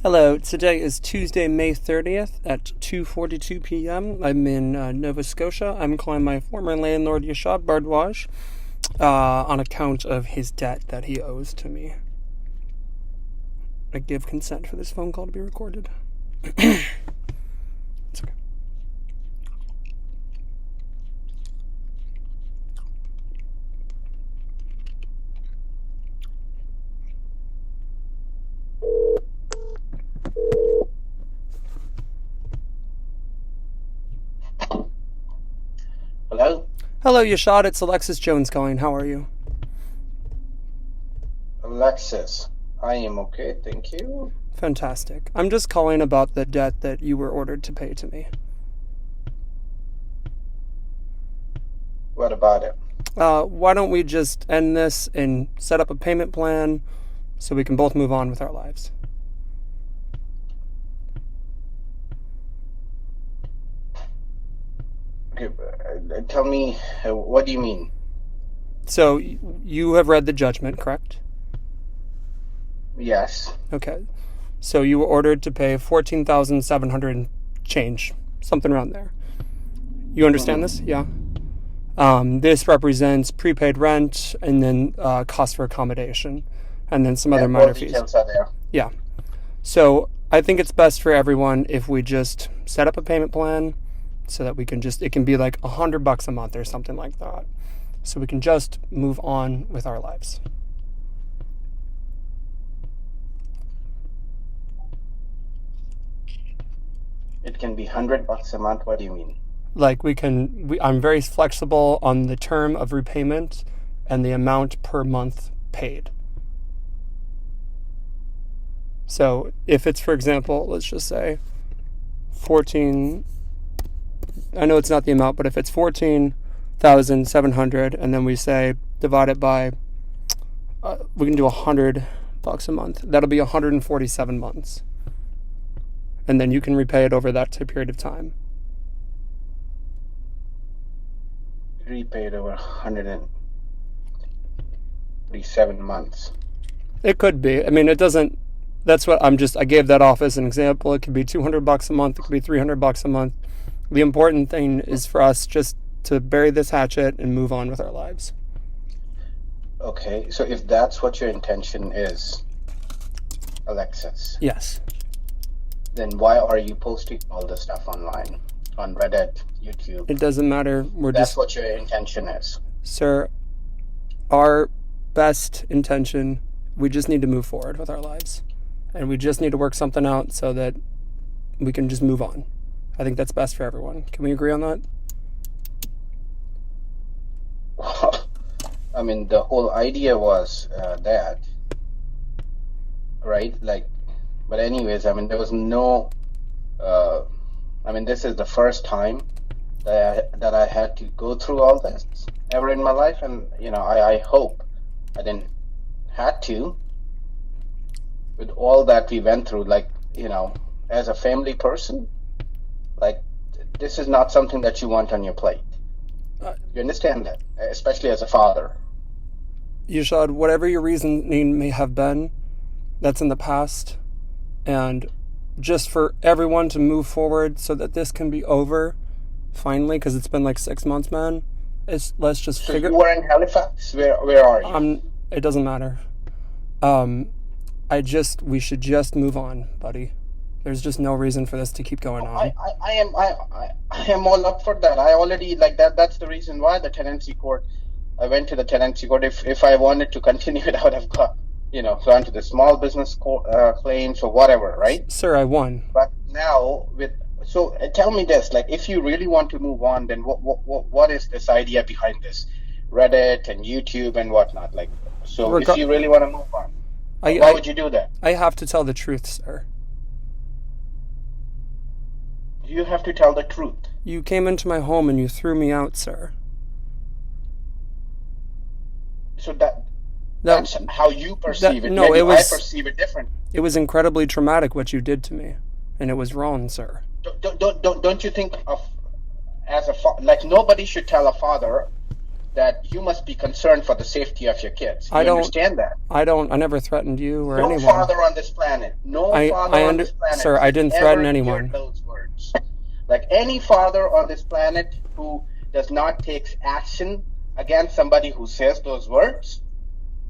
Hello, today is Tuesday, May 30th at 2:42 p.m. I'm in Nova Scotia. I'm calling my former landlord, Yashod Bhardwaj, on account of his debt that he owes to me. I give consent for this phone call to be recorded. It's okay. Hello? Hello, Yashod. It's Alexis Jones calling. How are you? Alexis. I am okay, thank you. Fantastic. I'm just calling about the debt that you were ordered to pay to me. What about it? Why don't we just end this and set up a payment plan so we can both move on with our lives? Okay, tell me, what do you mean? So you have read the judgment, correct? Yes. Okay. So you were ordered to pay $14,700 change, something around there. You understand this? Yeah. This represents prepaid rent and then cost for accommodation, and then some other minor fees. Details are there. Yeah. So I think it's best for everyone if we just set up a payment plan so that we can it can be like $100 a month or something like that. So we can just move on with our lives. It can be $100 a month, what do you mean? Like I'm very flexible on the term of repayment and the amount per month paid. So if it's, for example, let's just say 14, I know it's not the amount, but if it's 14,700 and then we say divide it by, we can do $100 a month. That'll be 147 months. And then you can repay it over that period of time. Repaid over 137 months. It could be. I mean, it doesn't. That's what I gave that off as an example. It could be $200 a month. It could be $300 a month. The important thing is for us just to bury this hatchet and move on with our lives. Okay, so if that's what your intention is, Alexis. Yes. Then why are you posting all this stuff online? On Reddit, YouTube? It doesn't matter. That's what your intention is. Sir, our best intention, we just need to move forward with our lives. And we just need to work something out so that we can just move on. I think that's best for everyone. Can we agree on that? I mean, the whole idea was that, right? But anyways, I mean, there was no, this is the first time that I had to go through all this ever in my life. And, I hope I didn't had to with all that we went through, as a family person, this is not something that you want on your plate. You understand that, especially as a father. Yashod, whatever your reasoning may have been, that's in the past. And just for everyone to move forward so that this can be over, finally, because it's been like 6 months, man. Let's just figure. You were in Halifax. Where are you? It doesn't matter. We should just move on, buddy. There's just no reason for this to keep going on. I am all up for that. I already that's the reason why the tenancy court. I went to the tenancy court. If I wanted to continue it, I would have gone to the small business claims or whatever, right? Sir, I won. But now so tell me this: if you really want to move on, then what is this idea behind this, Reddit and YouTube and whatnot? If you really want to move on, why would you do that? I have to tell the truth, sir. You have to tell the truth. You came into my home and you threw me out, sir. So that's how you perceive it. No, I perceive it different. It was incredibly traumatic what you did to me, and it was wrong, sir. Don't you think of as a nobody should tell a father that you must be concerned for the safety of your kids. You I don't understand that? I never threatened you or No anyone. father on this planet. No father on this planet. Sir, I didn't ever threaten hear anyone. those words. Like any father on this planet who does not take action against somebody who says those words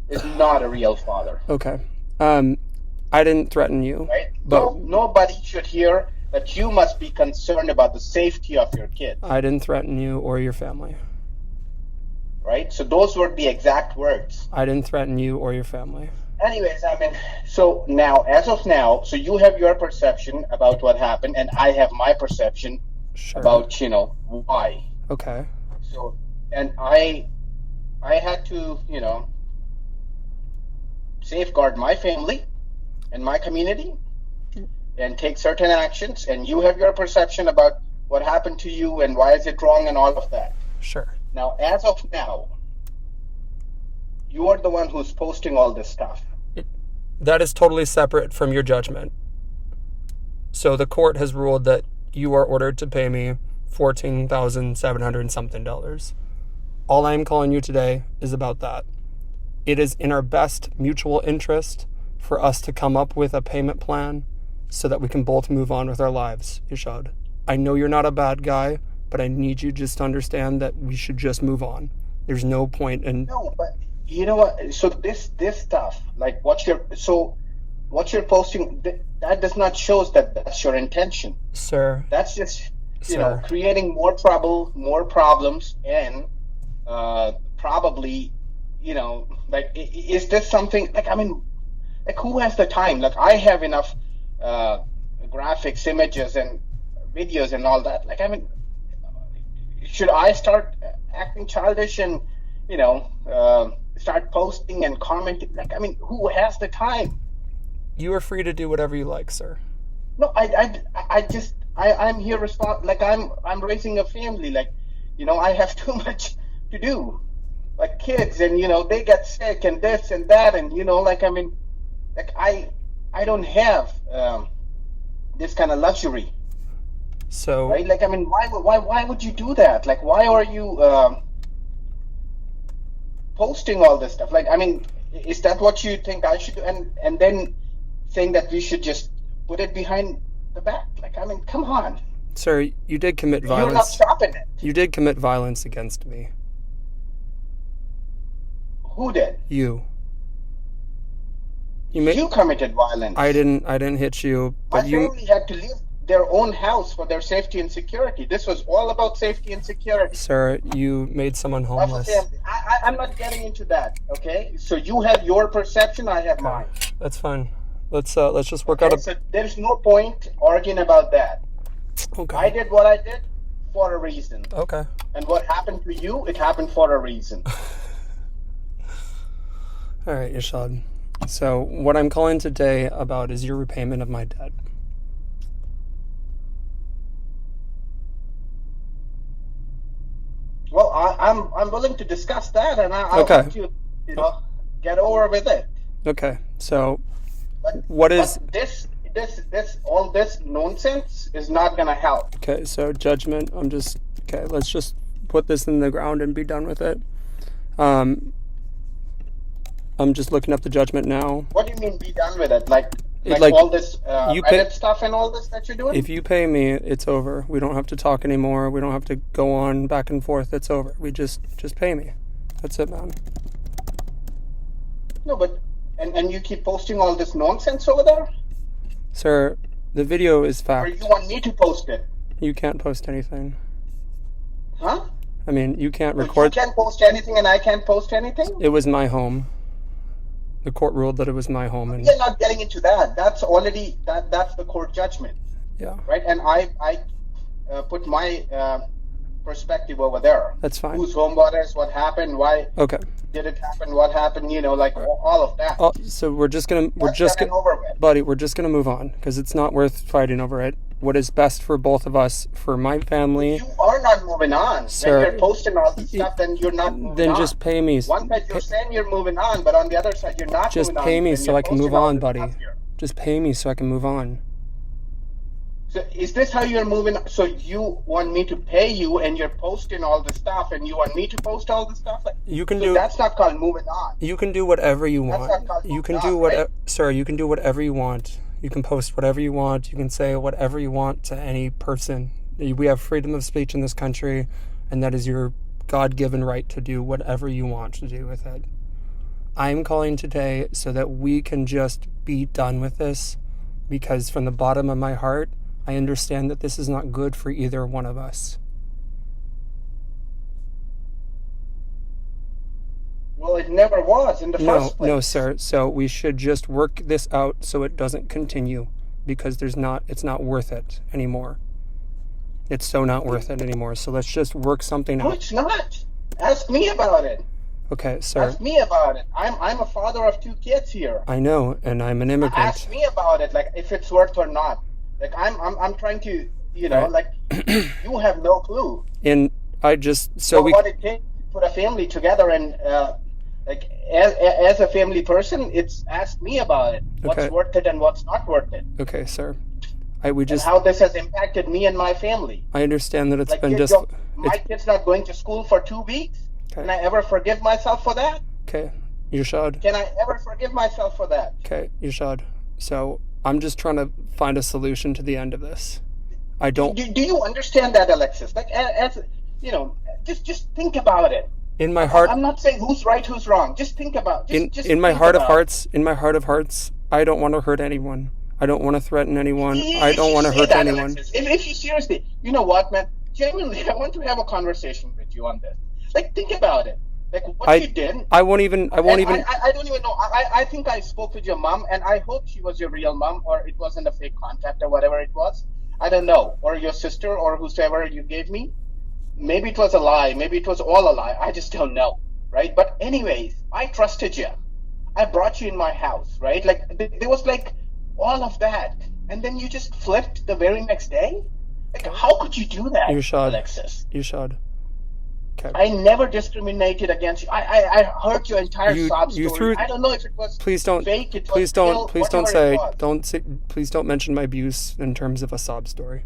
is not a real father. Okay. I didn't threaten you. Right? But nobody should hear that you must be concerned about the safety of your kids. I didn't threaten you or your family. Right? So those were the exact words. I didn't threaten you or your family. Anyways, I mean, so now, as of now, so you have your perception about what happened, and I have my perception about, why. Okay. So, and I had to, safeguard my family and my community and take certain actions, and you have your perception about what happened to you and why is it wrong and all of that. Sure. Now, as of now, you are the one who's posting all this stuff. That is totally separate from your judgment. So the court has ruled that you are ordered to pay me $14,700 and something. All I am calling you today is about that. It is in our best mutual interest for us to come up with a payment plan so that we can both move on with our lives, Yashod. I know you're not a bad guy, but I need you just to understand that we should just move on. There's no point in... No, but you know what? So this stuff, like what you're posting, that does not show that that's your intention. Sir. That's just, creating more trouble, more problems, and probably, like, is this something, like, I mean, like, who has the time? Like, I have enough graphics, images, and videos and all that. Like, I mean, should I start acting childish and, start posting and commenting? Like, I mean, who has the time? You are free to do whatever you like, sir. No, I'm here like I'm raising a family. Like, I have too much to do. Like kids, and they get sick and this and that, and like, I mean, like I don't have this kind of luxury. So right, like, I mean, why would you do that? Like, why are you posting all this stuff? Like, I mean, is that what you think I should do? And then saying that we should just put it behind the back? Like, I mean, come on. Sir, you did commit violence. You're not stopping it. You did commit violence against me. Who did? You. You committed violence. I didn't hit you, but my family had to leave their own house for their safety and security. This was all about safety and security. Sir, you made someone homeless. I'm not getting into that, okay? So you have your perception, I have mine. That's fine. Let's just work out So there's no point arguing about that. Okay. I did what I did for a reason. Okay. And what happened to you, it happened for a reason. All right, Yashod. So what I'm calling today about is your repayment of my debt. Well, I'm willing to discuss that, and I'll let you, get over with it. Okay. So, but this all this nonsense is not gonna help. Okay. So judgment. Let's just put this in the ground and be done with it. I'm just looking up the judgment now. What do you mean be done with it? Like all this Reddit stuff and all this that you're doing? If you pay me, it's over. We don't have to talk anymore. We don't have to go on back and forth. It's over. We just pay me. That's it, man. No, but and you keep posting all this nonsense over there? Sir, the video is fact. Or you want me to post it? You can't post anything. Huh? I mean, you can't record. You can't post anything and I can't post anything? It was my home. The court ruled that it was my home, and we're not getting into that. That's already that's the court judgment. Yeah. Right, and I put my perspective over there. That's fine. Whose home was, what happened, why did it happen, what happened, like all of that. So we're just gonna buddy, we're just gonna move on because it's not worth fighting over it. What is best for both of us, for my family. You are not moving on. Sir, when you're posting all this stuff, then you're not moving on. Then just pay me. One side you're saying you're moving on, but on the other side you're not just moving on. Just pay me so I can move on, buddy. Just pay me so I can move on. So is this how you're moving? So you want me to pay you, and you're posting all the stuff, and you want me to post all the stuff? Like, You can so do that's not called moving on. you can do whatever you That's want. not called You moving can do on, whatever, right? sir. You can do whatever you want. You can post whatever you want. You can say whatever you want to any person. We have freedom of speech in this country, and that is your God-given right to do whatever you want to do with it. I'm calling today so that we can just be done with this, because from the bottom of my heart, I understand that this is not good for either one of us. Well, it never was in the first place. No, sir. So we should just work this out so it doesn't continue, because it's not worth it anymore. It's so not worth it anymore. So let's just work something No, out. it's not. Ask me about it. Okay, sir. Ask me about it. I'm a father of 2 kids here. I know, and I'm an immigrant. Ask me about it, like if it's worth or not. Like I'm trying to, Right. like you have no clue And I just so we what it takes to put a family together, and like as a family person, it's ask me about it. What's Okay. worth it and what's not worth it, okay, sir. We and just how this has impacted me and my family. I understand that it's Like been kids just my kid's not going to school for 2 weeks. Okay. Can I ever forgive myself for that? okay. Yashod. Can I ever forgive myself for that? Okay, Yashod. So I'm just trying to find a solution to the end of this. I don't. Do you understand that, Alexis? Like, as just think about it. In my heart, I'm not saying who's right, who's wrong. Just think about. Just in my think heart of about hearts, in my heart of hearts, I don't want to hurt anyone. I don't want to threaten anyone. it. I don't want to Say hurt that, anyone. Alexis. If you seriously, you know what, man? Genuinely, I want to have a conversation with you on this. Like, think about it. Like what you did. I won't even. I don't even know. I think I spoke with your mom, and I hope she was your real mom, or it wasn't a fake contact or whatever it was. I don't know. Or your sister, or whosoever you gave me. Maybe it was a lie. Maybe it was all a lie. I just don't know, right? But anyways, I trusted you. I brought you in my house, right? Like there was like all of that, and then you just flipped the very next day. Like how could you do that, Alexis? Yashod. Okay. I never discriminated against you. I heard your entire sob story. I don't know if it was please don't, fake. It please was don't, real, please don't whatever say, it was. don't say, please don't mention my abuse in terms of a sob story.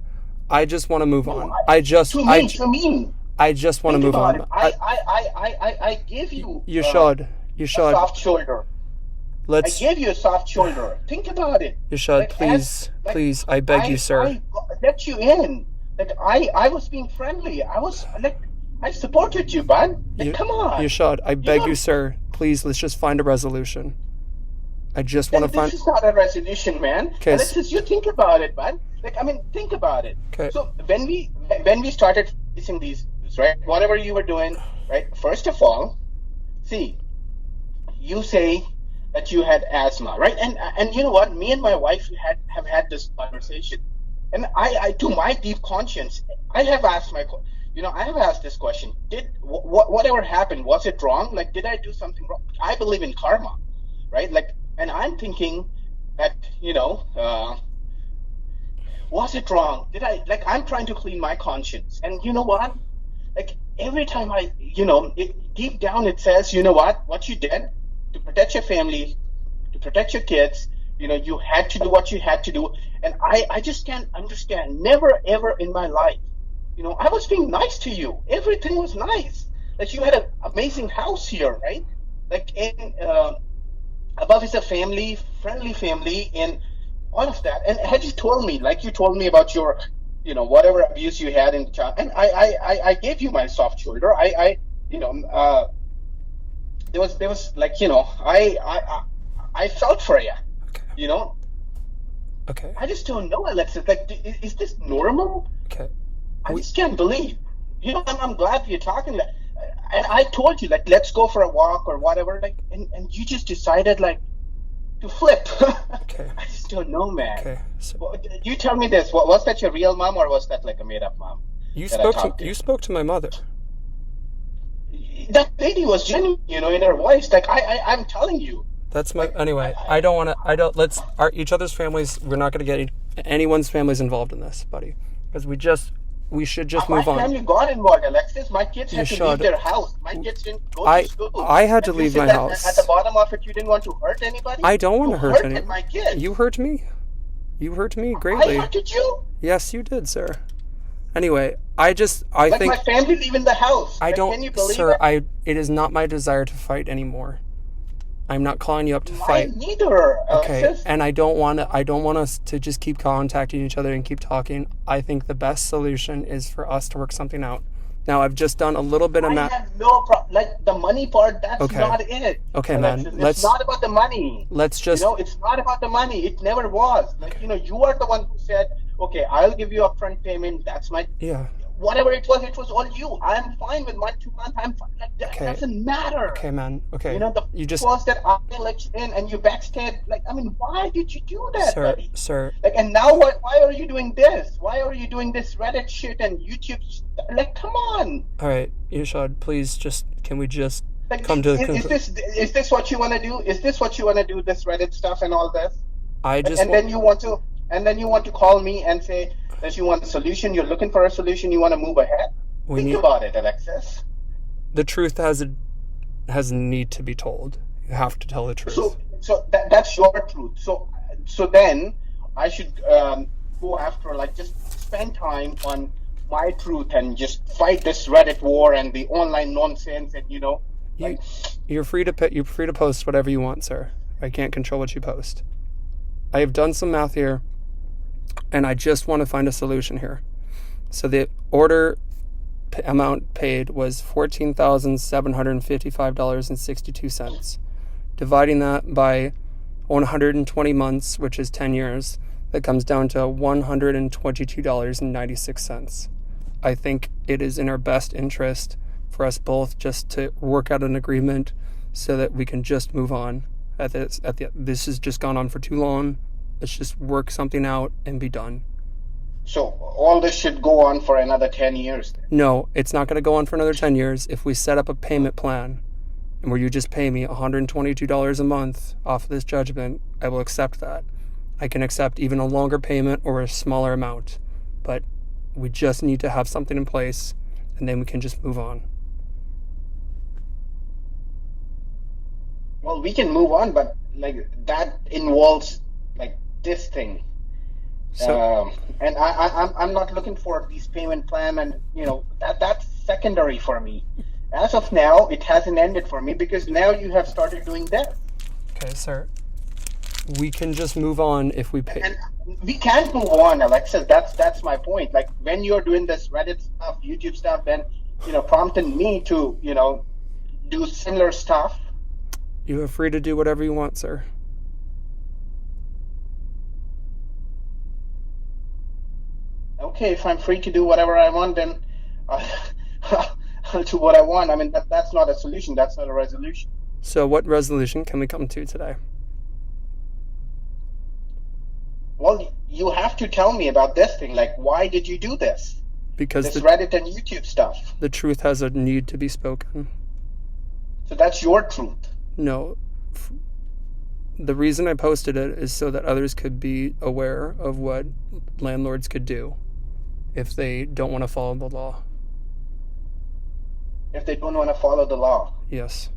I just want to move on. To me. I just want to move on. I gave you Yashod. a soft shoulder. I gave you a soft shoulder. Think about it. Yashod, Like, please, I beg you, sir. I let you in. Like I was being friendly. I was like, I supported you, bud. Like, come on. Yashod, I beg you, sir. Please, let's just find a resolution. I just want to find. This is not a resolution, man. Okay. Alexis, you think about it, bud. Like, I mean, think about it. Okay. So when we started facing these, right, whatever you were doing, right, first of all, see, you say that you had asthma, right? And you know what? Me and my wife have had this conversation. And I to my deep conscience, I have asked this question. Did whatever happened, was it wrong? Like, did I do something wrong? I believe in karma, right? Like, and I'm thinking that, was it wrong? Did I, like, I'm trying to clean my conscience. And you know what? Like, every time deep down it says, you know what you did to protect your family, to protect your kids, you had to do what you had to do. And I just can't understand. Never, ever in my life, I was being nice to you. Everything was nice. Like, you had an amazing house here, right? Like, above is a friendly family, and all of that. And had you told me, like you told me about your, whatever abuse you had in the child, and I gave you my soft shoulder. There was like, I felt for you, Okay. I just don't know, Alexis. Like, is this normal? Okay. I just can't believe. I'm glad you're talking that. And I told you, like, let's go for a walk or whatever. Like, and you just decided, like, to flip. Okay. I just don't know, man. Okay. So You tell me this. Was that your real mom, or was that like a made-up mom? you spoke to my mother. That lady was genuine, in her voice. Like, I'm telling you. That's my anyway. Each other's families. We're not going to get anyone's families involved in this, buddy, because we should just move on. My family got involved, Alexis. My kids had to leave their house. My kids didn't go to school. I had to leave my house. At the bottom of it, you didn't want to hurt anybody. I don't want to hurt anyone. anyone. My kids. You hurt me. You hurt me greatly. I hurted you? Yes, you did, sir. Anyway, I think my family leaving the house. I don't, Can you believe sir. it? It is not my desire to fight anymore. I'm not calling you up to fight. Mine neither. Okay, Alexis. and I don't want us to just keep contacting each other and keep talking. I think the best solution is for us to work something out. Now, I've just done a little bit of I have no problem. Like, the money part, that's not it. Okay, Alexis. man. It's not about the money. Let's just... it's not about the money. It never was. Like, you are the one who said, okay, I'll give you upfront payment. That's my... Yeah. Whatever it was all you. I'm fine with month to month. I'm fine. Like, that doesn't matter. Okay, man. Okay. You just was that I let you in and you backstabbed. Like, I mean, why did you do that, buddy? Sir. Like, and now why are you doing this? Why are you doing this Reddit shit and YouTube? Like, come on. All right, Yashod, please can we just come to the conclusion? Is this what you want to do? Is this what you want to do? This Reddit stuff and all this? Then you want to call me and say that you want a solution. You're looking for a solution. You want to move ahead. Think about it, Alexis. The truth has a need to be told. You have to tell the truth. So that's your truth. So then I should go after, like, just spend time on my truth and just fight this Reddit war and the online nonsense and You're free to post whatever you want, sir. I can't control what you post. I have done some math here, and I just want to find a solution here. So the order amount paid was $14,755.62. Dividing that by 120 months, which is 10 years, that comes down to $122.96. I think it is in our best interest for us both just to work out an agreement so that we can just move on. This has just gone on for too long. Let's just work something out and be done. So all this should go on for another 10 years? Then? No, it's not going to go on for another 10 years. If we set up a payment plan and where you just pay me $122 a month off of this judgment, I will accept that. I can accept even a longer payment or a smaller amount, but we just need to have something in place, and then we can just move on. Well, we can move on, but like that involves like this thing. So, and I'm not looking for these payment plan, and that's secondary for me. As of now, it hasn't ended for me because now you have started doing this. Okay, sir. We can just move on if we pay. And we can't move on, Alexis. That's my point. Like, when you're doing this Reddit stuff, YouTube stuff, then prompting me to do similar stuff. You are free to do whatever you want, sir. Okay, if I'm free to do whatever I want, then I'll do what I want. I mean, that's not a solution. That's not a resolution. So what resolution can we come to today? Well, you have to tell me about this thing. Like, why did you do this? Because this Reddit and YouTube stuff. The truth has a need to be spoken. So that's your truth. No. The reason I posted it is so that others could be aware of what landlords could do if they don't want to follow the law. If they don't want to follow the law? Yes.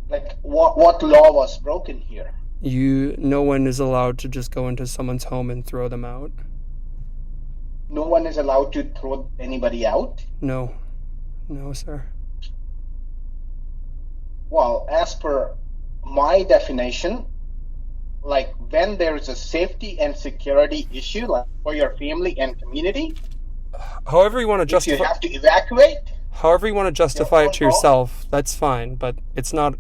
Like, what law was broken here? No one is allowed to just go into someone's home and throw them out. No one is allowed to throw anybody out? No. No, sir. Well, as per my definition, like, when there is a safety and security issue, like for your family and community, however you want to justify, you have to evacuate. However you want to justify it to yourself, that's fine, but it's not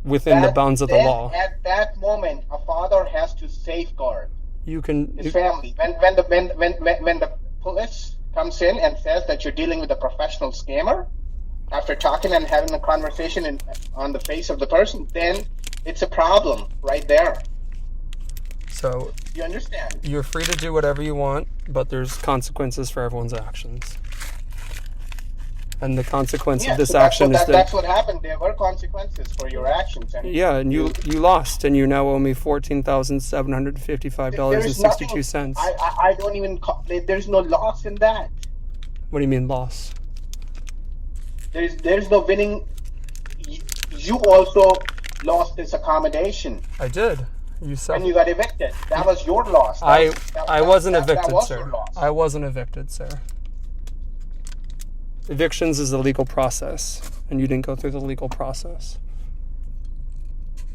within the bounds of the law. At that moment, a father has to safeguard his family. When the police comes in and says that you're dealing with a professional scammer, after talking and having a conversation on the face of the person, then it's a problem right there. So you understand? You're free to do whatever you want, but there's consequences for everyone's actions. And the consequence of this action is that... That's what happened. There were consequences for your actions. And you lost, and you now owe me $14,755.62. I don't even... There's no loss in that. What do you mean, loss? There's no winning. You also lost this accommodation. I did. You said. And you got evicted. That was your loss. I wasn't evicted, that was sir. Your loss. I wasn't evicted, sir. Evictions is a legal process, and you didn't go through the legal process.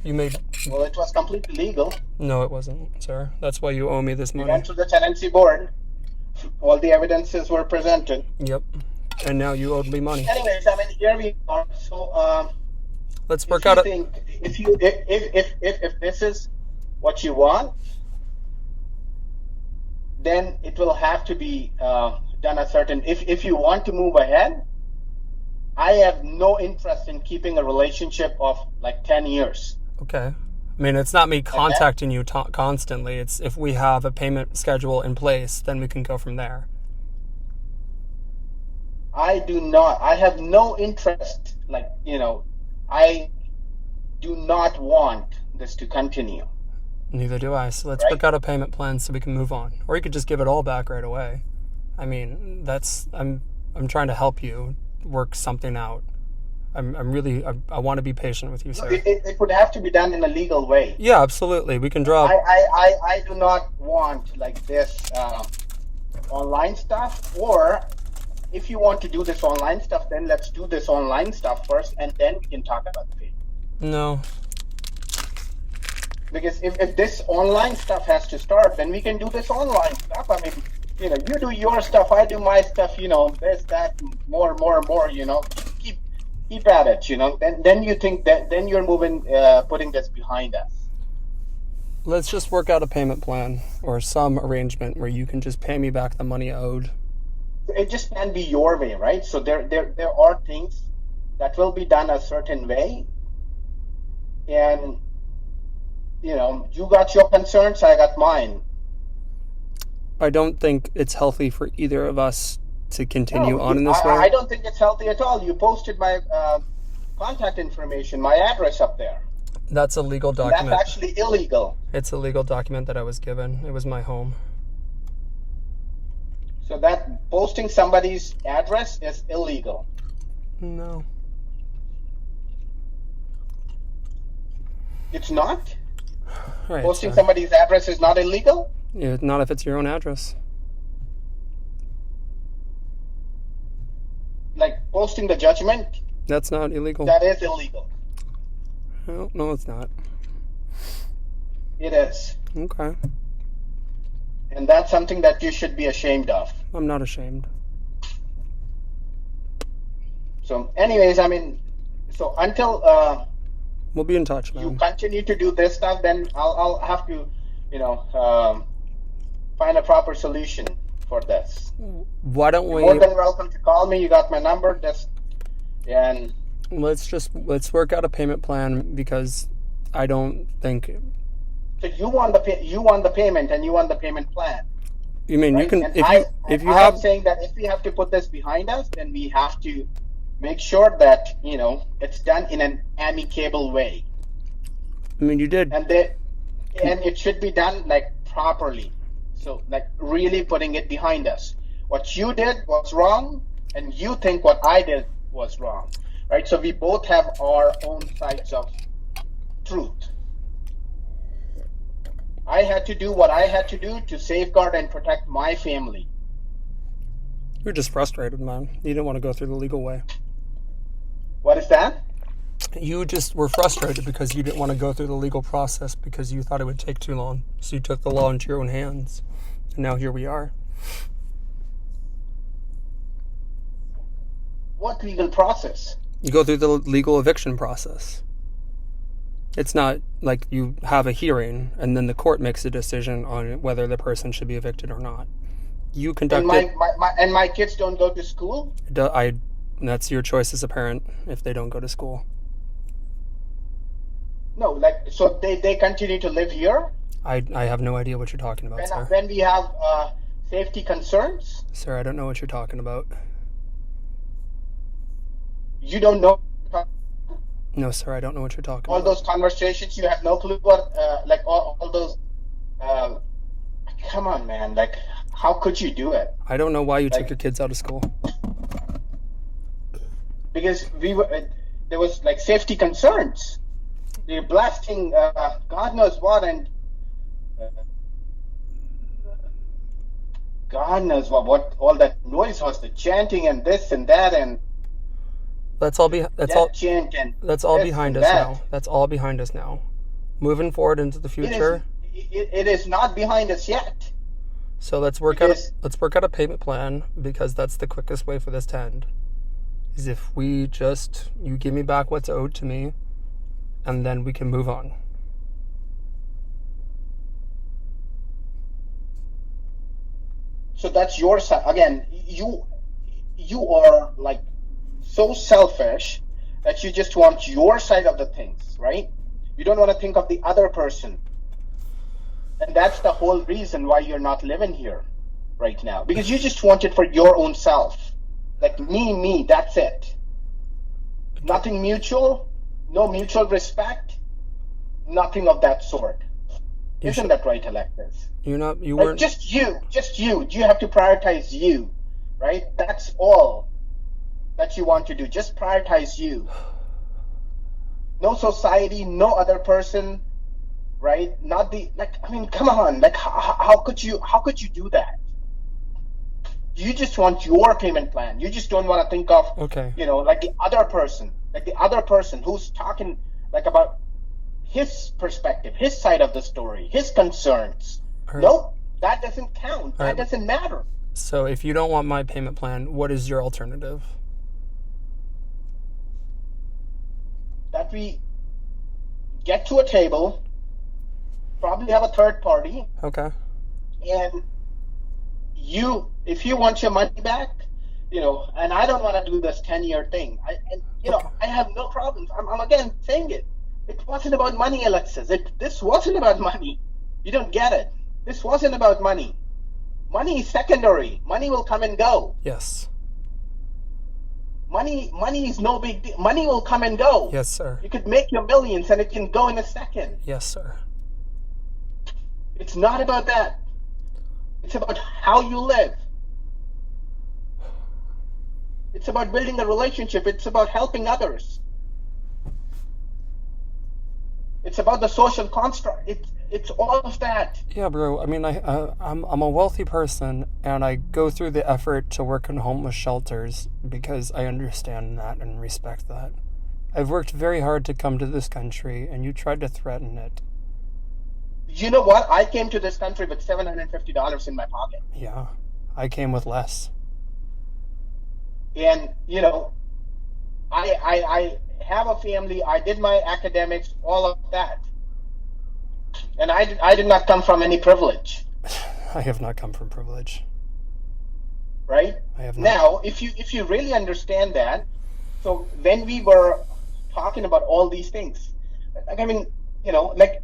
Well, it was completely legal. No, it wasn't, sir. That's why you owe me this money. You went to the tenancy board. All the evidences were presented. Yep. And now you owed me money. Anyways, I mean, here we are. So, let's work out. If this is what you want, then it will have to be done a certain. If you want to move ahead, I have no interest in keeping a relationship of like 10 years. Okay. I mean, it's not me contacting you constantly. It's if we have a payment schedule in place, then we can go from there. I do not. I have no interest. I do not want this to continue. Neither do I. So let's work out a payment plan so we can move on. Or you could just give it all back right away. I mean, I'm trying to help you work something out. I want to be patient with you, sir. It would have to be done in a legal way. Yeah, absolutely. We can draw. I do not want like this online stuff. Or if you want to do this online stuff, then let's do this online stuff first, and then we can talk about the payment. No. Because if this online stuff has to start, then we can do this online stuff. I mean, you do your stuff, I do my stuff. This, that, more. Keep at it. Then you think that then you're putting this behind us. Let's just work out a payment plan or some arrangement where you can just pay me back the money owed. It just can be your way, right? So there are things that will be done a certain way, and you got your concerns, I got mine. I don't think it's healthy for either of us to continue on in this way. I don't think it's healthy at all. You posted my contact information, my address up there. That's a legal document. That's actually illegal. It's a legal document that I was given. It was my home. So that posting somebody's address is illegal. No. It's not? Right, posting somebody's address is not illegal? Yeah, not if it's your own address. Like posting the judgment? That's not illegal. That is illegal. No, it's not. It is. Okay. And that's something that you should be ashamed of. I'm not ashamed. So anyways, I mean, so until we'll be in touch, man. You continue to do this stuff, then I'll have to, find a proper solution for this. Why don't we? You're more than welcome to call me. You got my number. And let's work out a payment plan, because I don't think. So you want the payment, and you want the payment plan. You mean right? You can and I'm saying that if we have to put this behind us, then we have to make sure that it's done in an amicable way. I mean, you did, and it should be done like properly. So like really putting it behind us. What you did was wrong, and you think what I did was wrong, right? So we both have our own sides of truth. I had to do what I had to do to safeguard and protect my family. You're just frustrated, man. You didn't want to go through the legal way. What is that? You just were frustrated because you didn't want to go through the legal process because you thought it would take too long. So you took the law into your own hands. And now here we are. What legal process? You go through the legal eviction process. It's not like you have a hearing and then the court makes a decision on whether the person should be evicted or not. You conduct it. And my kids don't go to school? That's your choice as a parent if they don't go to school. No, so they continue to live here? I have no idea what you're talking about, sir. When we have safety concerns? Sir, I don't know what you're talking about. You don't know? No, sir, I don't know what you're talking about. All those conversations, you have no clue what, all those, come on, man, how could you do it? I don't know why you took your kids out of school. Because there was safety concerns. they're blasting God knows what, and uh, God knows what all that noise was, the chanting and this and that, and That's all that chant and that's all this behind and us that. now. That's all behind us now. Moving forward into the It is future. it is not behind us yet. So let's work out a payment plan, because that's the quickest way for this to end. Is if you give me back what's owed to me, and then we can move on. So that's your side. Again, you are like so selfish that you just want your side of the things, right? You don't want to think of the other person. And that's the whole reason why you're not living here right now. Because you just want it for your own self. Like me, that's it. Nothing mutual, no mutual respect, nothing of that sort. Isn't that right, Alexis? You Like, weren't. just you. You have to prioritize you, right? That's all that you want to do. Just prioritize you. No society, no other person, right? Not the, like, I mean, come on. Like, how could you do that? You just want your payment plan. You just don't want to think of, Okay. like the other person who's talking like about his perspective, his side of the story, his concerns. Right. Nope, that doesn't count. That doesn't matter. So if you don't want my payment plan, what is your alternative? That we get to a table, probably have a third party, Okay. and if you want your money back, and I don't want to do this 10-year thing. I have no problems. I'm again saying it. It wasn't about money, Alexis. This wasn't about money. You don't get it. This wasn't about money. Money is secondary. Money will come and go. Yes. Money is no big deal. Money will come and go. Yes, sir. You could make your millions and it can go in a second. Yes, sir. It's not about that. It's about how you live. It's about building a relationship. It's about helping others. It's about the social construct. It's all of that. Yeah, bro. I mean, I'm a wealthy person, and I go through the effort to work in homeless shelters because I understand that and respect that. I've worked very hard to come to this country, and you tried to threaten it. You know what? I came to this country with $750 in my pocket. Yeah, I came with less. And, I have a family. I did my academics, all of that. And I did not come from any privilege. I have not come from privilege. Right? I have not. Now, if you really understand that, so when we were talking about all these things, like, I mean, like,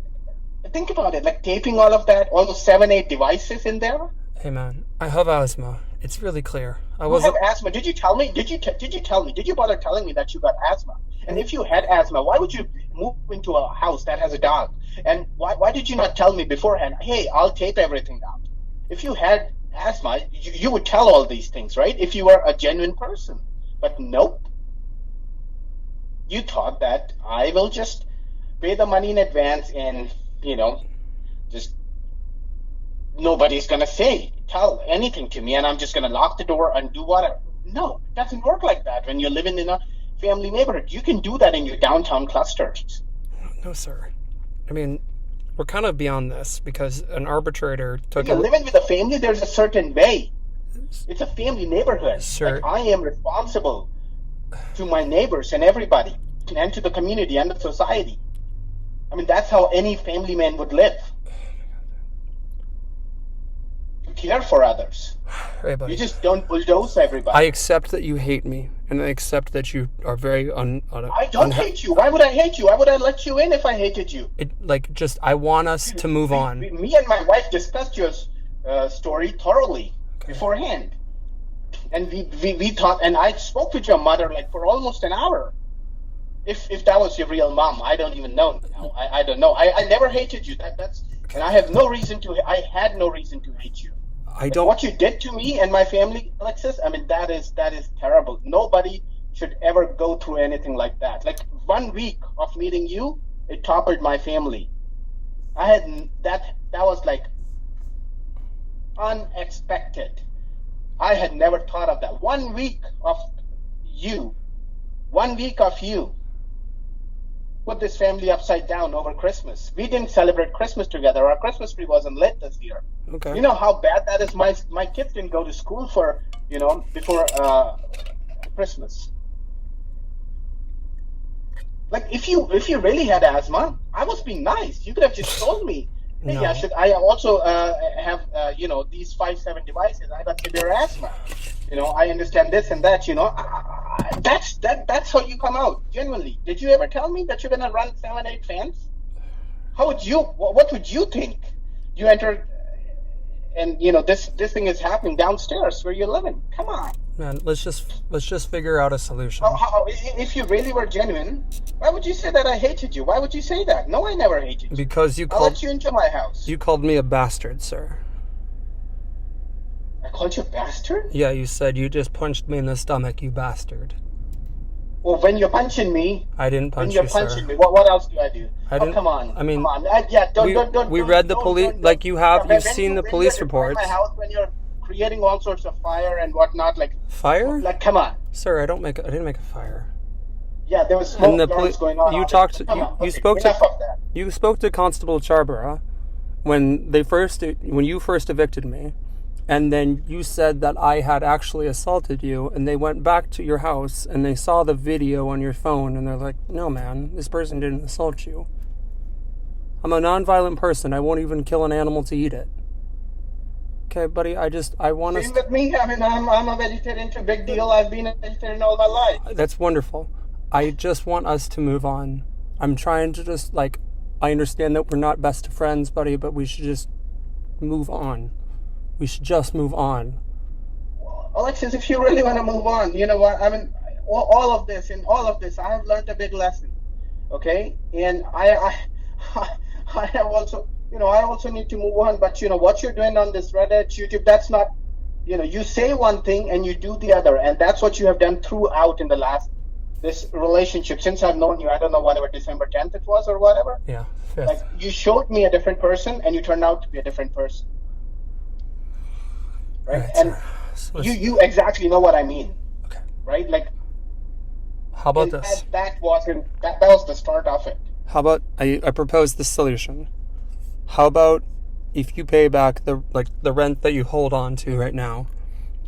think about it, like taping all of that, all those 7-8 devices in there. Hey man, I have asthma. It's really clear. I You wasn't. have asthma. Did you tell me? Did you tell me? Did you bother telling me that you got asthma? And if you had asthma, why would you move into a house that has a dog? And why did you not tell me beforehand? Hey, I'll tape everything out. If you had asthma, you would tell all these things, right? If you were a genuine person. But nope. You thought that I will just pay the money in advance and, just nobody's going to tell anything to me, and I'm just going to lock the door and do whatever. No, it doesn't work like that when you're living in a family neighborhood. You can do that in your downtown clusters. No, sir. I mean, we're kind of beyond this because an arbitrator took. When you're living with a family, there's a certain way. It's a family neighborhood. Sir. Like, I am responsible to my neighbors and everybody, and to the community and the society. I mean, that's how any family man would live. You care for others. Hey, buddy. You just don't bulldoze everybody. I accept that you hate me, and I accept that you are very I don't hate you. Why would I hate you? Why would I let you in if I hated you? I want us to move on. Me and my wife discussed your story thoroughly beforehand. And we thought, and I spoke with your mother like for almost an hour. If that was your real mom, I don't even know. I don't know. I never hated you. And I have no reason to. I had no reason to hate you. What you did to me and my family, Alexis, I mean, that is terrible. Nobody should ever go through anything like that. Like 1 week of meeting you, it toppled my family. I had that was like unexpected. I had never thought of that. 1 week of you put this family upside down over Christmas. We didn't celebrate Christmas together. Our Christmas tree wasn't lit this year. Okay. You know how bad that is? My kids didn't go to school for, before Christmas. Like, if you really had asthma, I was being nice. You could have just told me, hey, No. Yashod, I also have, these 5-7 devices. I got severe asthma. I understand this and that, that's how you come out, genuinely. Did you ever tell me that you're going to run 7-8 fans? What would you think? You entered and, this thing is happening downstairs where you're living. Come on. Man, let's just figure out a solution. If you really were genuine, why would you say that I hated you? Why would you say that? No, I never hated you. Because I let you into my house. You called me a bastard, sir. I called you a bastard? Yeah, you said you just punched me in the stomach, you bastard. Well, when you're punching me, I didn't punch when you're you, punching sir. me, what else do I do? I didn't. Come on. I mean, come on. Don't. We read the police, like you have. When You've seen the police when you're in reports. my house, when you're creating all sorts of fire and whatnot, like Fire? Like, come on. Sir, I didn't make a fire. Yeah, there was smoke alarms going on. You spoke to Constable Charborough when you first evicted me, and then you said that I had actually assaulted you, and they went back to your house and they saw the video on your phone and they're like, no man, this person didn't assault you. I'm a non-violent person. I won't even kill an animal to eat it. Okay, buddy, I want to... Same with me. I mean, I'm a vegetarian too. Big deal. I've been a vegetarian all my life. That's wonderful. I just want us to move on. I'm trying to just, I understand that we're not best of friends, buddy, but we should just move on. We should just move on. Alexis, if you really want to move on, you know what? I mean, all of this, I have learned a big lesson. Okay? And I have also... I also need to move on, but what you're doing on this Reddit, YouTube, that's not, you say one thing and you do the other, and that's what you have done throughout in this relationship since I've known you. I don't know, whatever, December 10th it was or whatever. Yeah, 5th. Like, you showed me a different person and you turned out to be a different person. Right? And you exactly know what I mean. Okay. Right? Like, how about this? That was the start of it. How about I propose this solution? How about if you pay back the rent that you hold on to right now,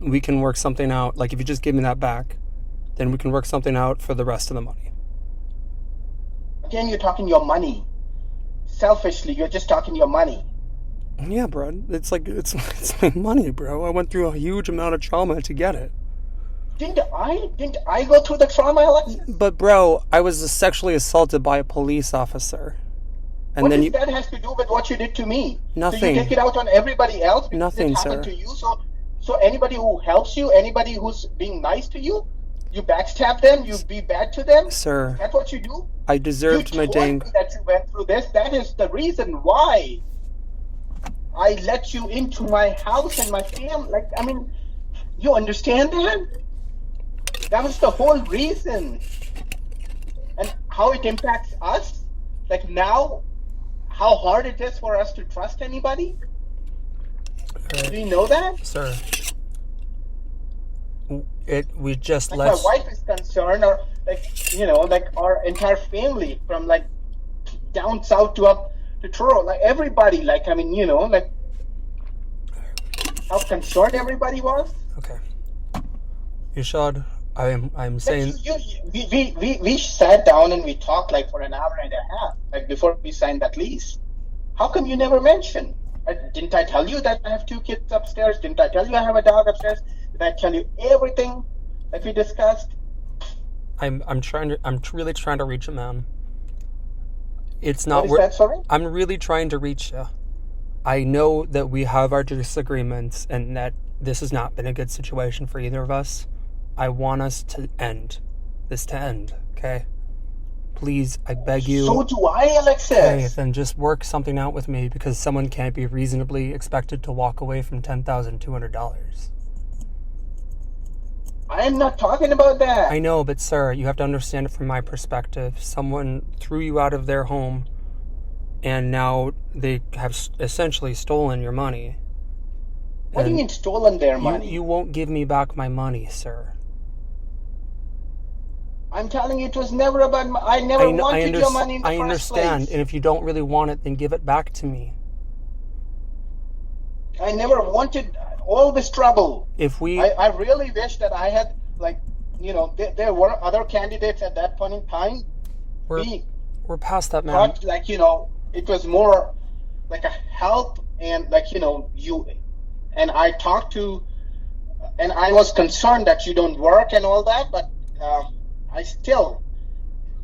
we can work something out. Like, if you just give me that back, then we can work something out for the rest of the money. Again, you're talking your money. Selfishly, you're just talking your money. Yeah, bro. It's my money, bro. I went through a huge amount of trauma to get it. Didn't I go through the trauma, Alexis? But bro, I was sexually assaulted by a police officer. And what then does that has to do with what you did to me? Nothing. So you take it out on everybody else because Nothing, it happened sir. to you. So anybody who helps you, anybody who's being nice to you, you backstab them, you be bad to them. Sir, that's what you do. I deserved my dang. You told me that you went through this. That is the reason why I let you into my house and my family. Like, I mean, you understand that? That was the whole reason. And how it impacts us. Like, now, how hard it is for us to trust anybody? Do you know that? Sir, we just like let... my wife is concerned, or like our entire family, from like down south to up to Toronto, like everybody, like, I mean, like how concerned everybody was. Okay. Yashod, I'm saying... We sat down and we talked like for an hour and a half, like before we signed that lease. How come you never mentioned? Didn't I tell you that I have 2 kids upstairs? Didn't I tell you I have a dog upstairs? Did I tell you everything that we discussed? I'm really trying to reach a man. It's not... What is that, sorry? I'm really trying to reach you. I know that we have our disagreements and that this has not been a good situation for either of us. I want us to end. Okay? Please, I beg you. So do I, Alexis. Okay, then just work something out with me, because someone can't be reasonably expected to walk away from $10,200. I am not talking about that. I know, but sir, you have to understand it from my perspective. Someone threw you out of their home, and now they have essentially stolen your money. What do you mean stolen their money? You won't give me back my money, sir. I'm telling you, it was never about. I never wanted your money in the first place. I understand, and if you don't really want it, then give it back to me. I never wanted all this trouble. I really wish that I had, like, you know, there were other candidates at that point in time. We're past that, man. Thought, like, you know, it was more like a help, and like, you know, and I talked to, and I was concerned that you don't work and all that, but I still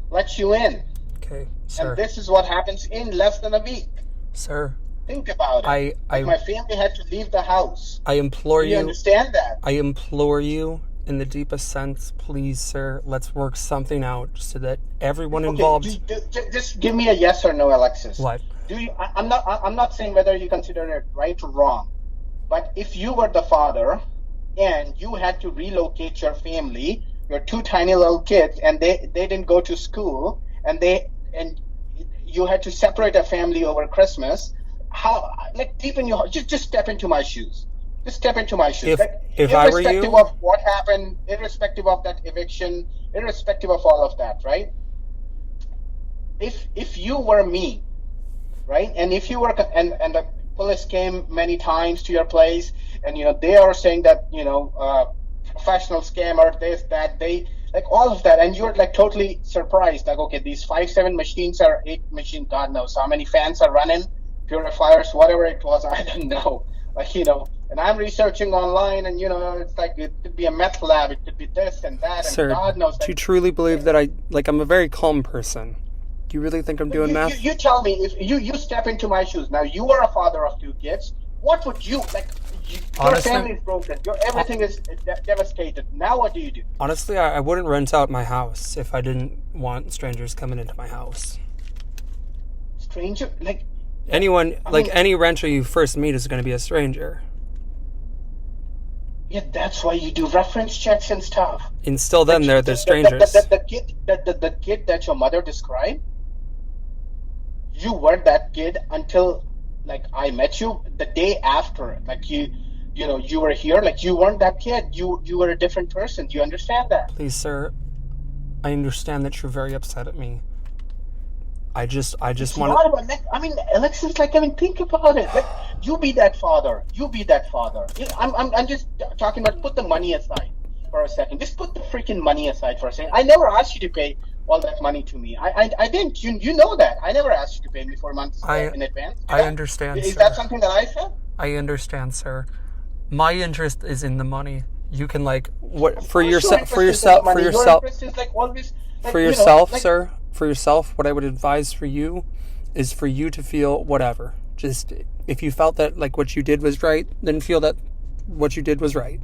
let you in. Okay, sir. And this is what happens in less than a week. Sir. Think about it. My family had to leave the house. I implore you. You understand that? I implore you, in the deepest sense, please, sir, let's work something out so that everyone involved. Just give me a yes or no, Alexis. What? I'm not saying whether you consider it right or wrong, but if you were the father and you had to relocate your family, your two tiny little kids, and they didn't go to school, and you had to separate a family over Christmas. How, like, deep in your heart, just step into my shoes. Just step into my shoes. If I were you, irrespective of what happened, irrespective of that eviction, irrespective of all of that, right? If you were me, right, and if you were, and the police came many times to your place, and you know they are saying that, you know, professional scammer, this, that, they, like all of that, and you're like totally surprised, like, okay, these 5-7 machines are 8 machines, God knows how many fans are running, purifiers, whatever it was, I don't know. Like, you know, and I'm researching online, and you know, it's like it could be a meth lab, it could be this and that, Sir, and God knows. Do you truly believe that I'm a very calm person? Do you really think I'm doing meth? You tell me, if you step into my shoes. Now, you are a father of 2 kids. What would you, like, your family is broken, everything is devastated. Now what do you do? Honestly, I wouldn't rent out my house if I didn't want strangers coming into my house. Stranger? Like... Anyone, any renter you first meet is going to be a stranger. Yeah, that's why you do reference checks and stuff. And still then, they're strangers. The kid that your mother described, you were that kid until, like, I met you the day after. Like, you know, you were here. Like, you weren't that kid. You were a different person. Do you understand that? Please, sir, I understand that you're very upset at me. I just want to... I mean, Alexis, like, I mean, think about it. Like, you be that father. I'm just talking about, put the money aside for a second. Just put the freaking money aside for a second. I never asked you to pay all that money to me. I didn't. You know that. I never asked you to pay me 4 months in advance. I understand, Is sir. that something that I said? I understand, sir. My interest is in the money. You can, like, what for yourself, sir. For yourself, what I would advise for you is for you to feel whatever. Just, if you felt that, like, what you did was right, then feel that what you did was right.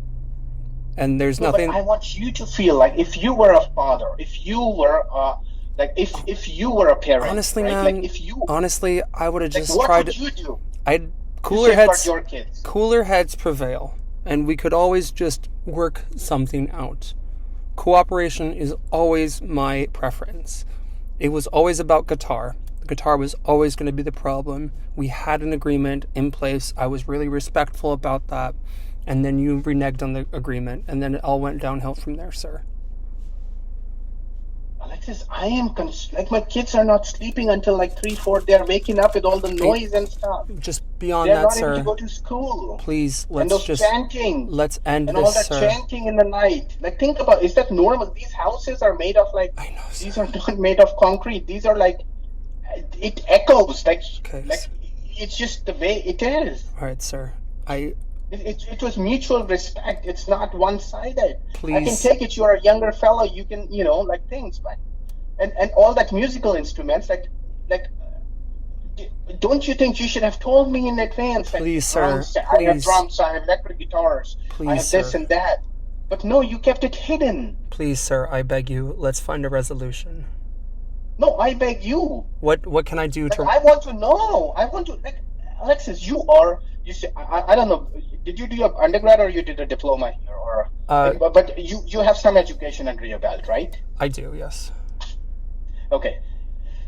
And there's nothing... But I want you to feel like if you were a father, if you were if you were a parent... Honestly, right? man, like if you, honestly, I would have just what tried... What would you do? Cooler heads prevail. And we could always just work something out. Cooperation is always my preference. It was always about guitar. Guitar was always going to be the problem. We had an agreement in place. I was really respectful about that. And then you reneged on the agreement. And then it all went downhill from there, sir. Alexis, I am like, my kids are not sleeping until like 3-4. They're waking up with all the noise and stuff. Just beyond They're that, sir. They're not able to go to school. Please, chanting. Let's end and this, all that sir. chanting in the night. Like, think about, is that normal? These houses are made of, like, I know, sir. These are not made of concrete. These are like, it echoes. Like, okay. Like, it's just the way it is. All right, sir. It was mutual respect. It's not one-sided. Please. I can take it. You are a younger fellow. You can, you know, like, things, but and all that musical instruments, like, don't you think you should have told me in advance? Like, please, sir. I have drums. I have electric guitars. Please, I have this and that. But no, you kept it hidden. Please, sir. I beg you. Let's find a resolution. No, I beg you. What can I do to? I want to know. I want to. Like, Alexis, you say, I don't know. Did you do your undergrad or you did a diploma here? Or But you have some education under your belt, right? I do, yes. Okay.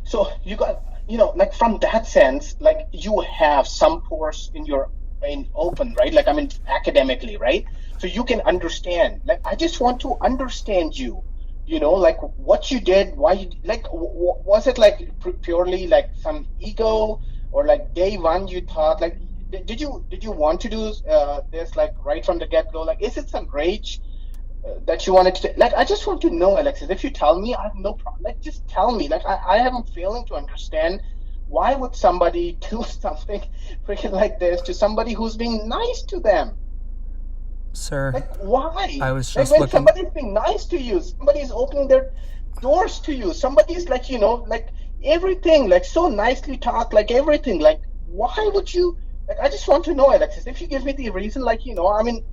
So you got, like from that sense, like you have some course in open, right? Like, I mean, academically, right? So you can understand. Like, I just want to understand you, like what you did, why you, like, was it like purely like some ego, or like day one you thought like, did you want to do this like right from the get-go? Like, is it some rage that you wanted to, like, I just want to know, Alexis. If you tell me, I have no problem. Like, just tell me. Like, I am failing to understand why would somebody do something freaking like this to somebody who's being nice to them. Sir, like, why? I was like just when looking. somebody's being nice to you, somebody's opening their doors to you, somebody's like, like everything, like so nicely talked, like everything. Like, why would you? Like, I just want to know, Alexis. If you give me the reason, like, I mean,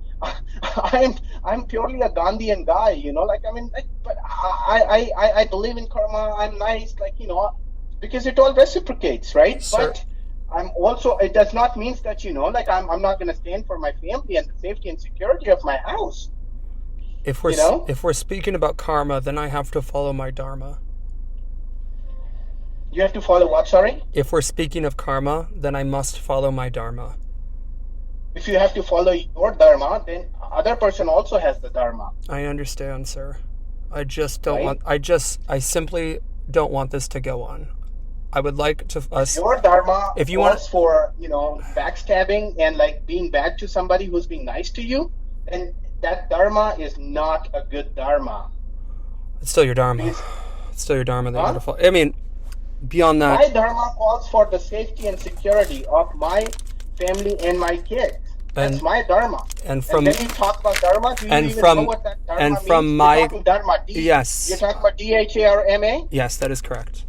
I'm purely a Gandhian guy, like, I mean, like, but I believe in karma. I'm nice, like, because it all reciprocates, right? Sir. But I'm also, it does not mean that, like, I'm not going to stand for my family and the safety and security of my house. If we're speaking about karma, then I have to follow my dharma. You have to follow what, sorry? If we're speaking of karma, then I must follow my dharma. If you have to follow your dharma, then other person also has the dharma. I understand, sir. I just don't want. I simply don't want this to go on. I would like to us. Your dharma if you was for backstabbing and like being bad to somebody who's being nice to you, then that dharma is not a good dharma. It's still your dharma. It's still your dharma that you gotta follow. I mean, beyond that, my dharma calls for the safety and security of my family and my kids. That's my dharma. And then you talk about dharma. Do you even know what that dharma means? From my You're talking dharma. yes. You're talking about DHARMA. Yes, that is correct.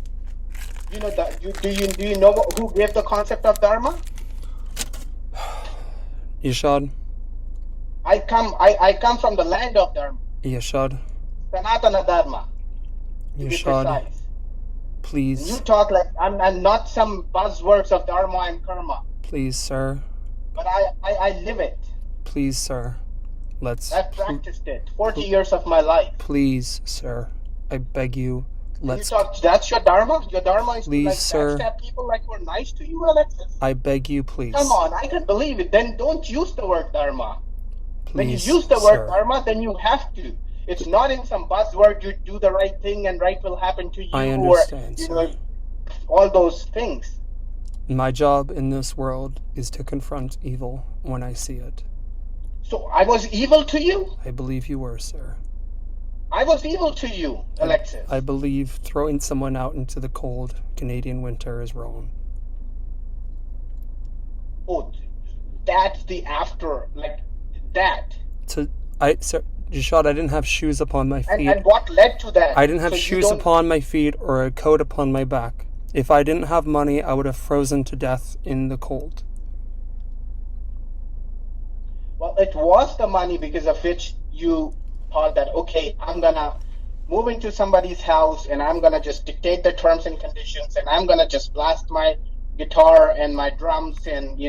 You know that? Do you know who gave the concept of dharma? Yashod. I come from the land of dharma. Yashod. Sanatana dharma. Yashod. Please. You talk like I'm not some buzzwords of dharma and karma. Please, sir. But I live it. Please, sir. I've practiced it 40 years of my life. Please, sir. I beg you. That's your dharma? Your dharma is please, to like sir. backstab people like we're nice to you, Alexis? I beg you, please. Come on, I can believe it. Then don't use the word dharma. Please, when you use the word dharma, then you have to. It's not in some buzzword, you do the right thing and right will happen to you. I understand, or, all those things. My job in this world is to confront evil when I see it. So I was evil to you? I believe you were, sir. I was evil to you, Alexis. I believe throwing someone out into the cold Canadian winter is wrong. Oh, that's the after, like that. Sir, Yashod, I didn't have shoes upon my feet. And what led to that? I didn't have shoes upon my feet or a coat upon my back. If I didn't have money, I would have frozen to death in the cold. Well, it was the money because of which you thought that, okay, I'm going to move into somebody's house and I'm going to just dictate the terms and conditions and I'm going to just blast my guitar and my drums and,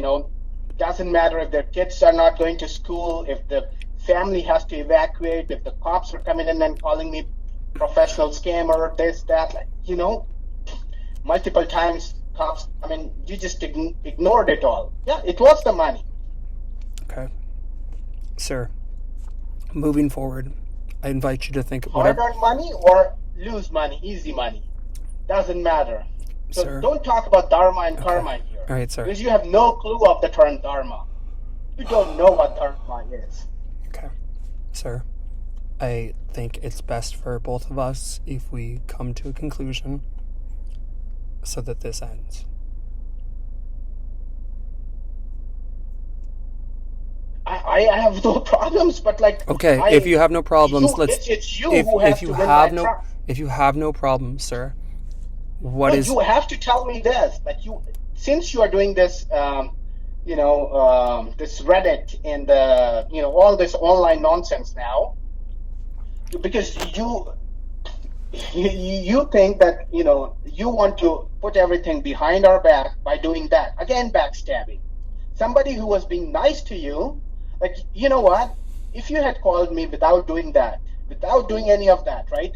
doesn't matter if their kids are not going to school, if the family has to evacuate, if the cops are coming in and calling me professional scammer, this, that, multiple times cops, you just ignored it all. Yeah, it was the money. Okay. Sir, moving forward, I invite you to think hard-earned money or lose money, easy money. Doesn't matter. So sir, don't talk about dharma and karma here. All right, sir. Because you have no clue of the term dharma. You don't know what dharma is. Okay. Sir, I think it's best for both of us if we come to a conclusion so that this ends. I have no problems, but okay, if you have no problems, it's you who has to win my trust. If you have no problems, sir, you have to tell me this, since you are doing this, this Reddit and all this online nonsense now, because you think that you want to put everything behind our back by doing that. Again, backstabbing. Somebody who was being nice to you, you know what? if you had called me without doing any of that, right?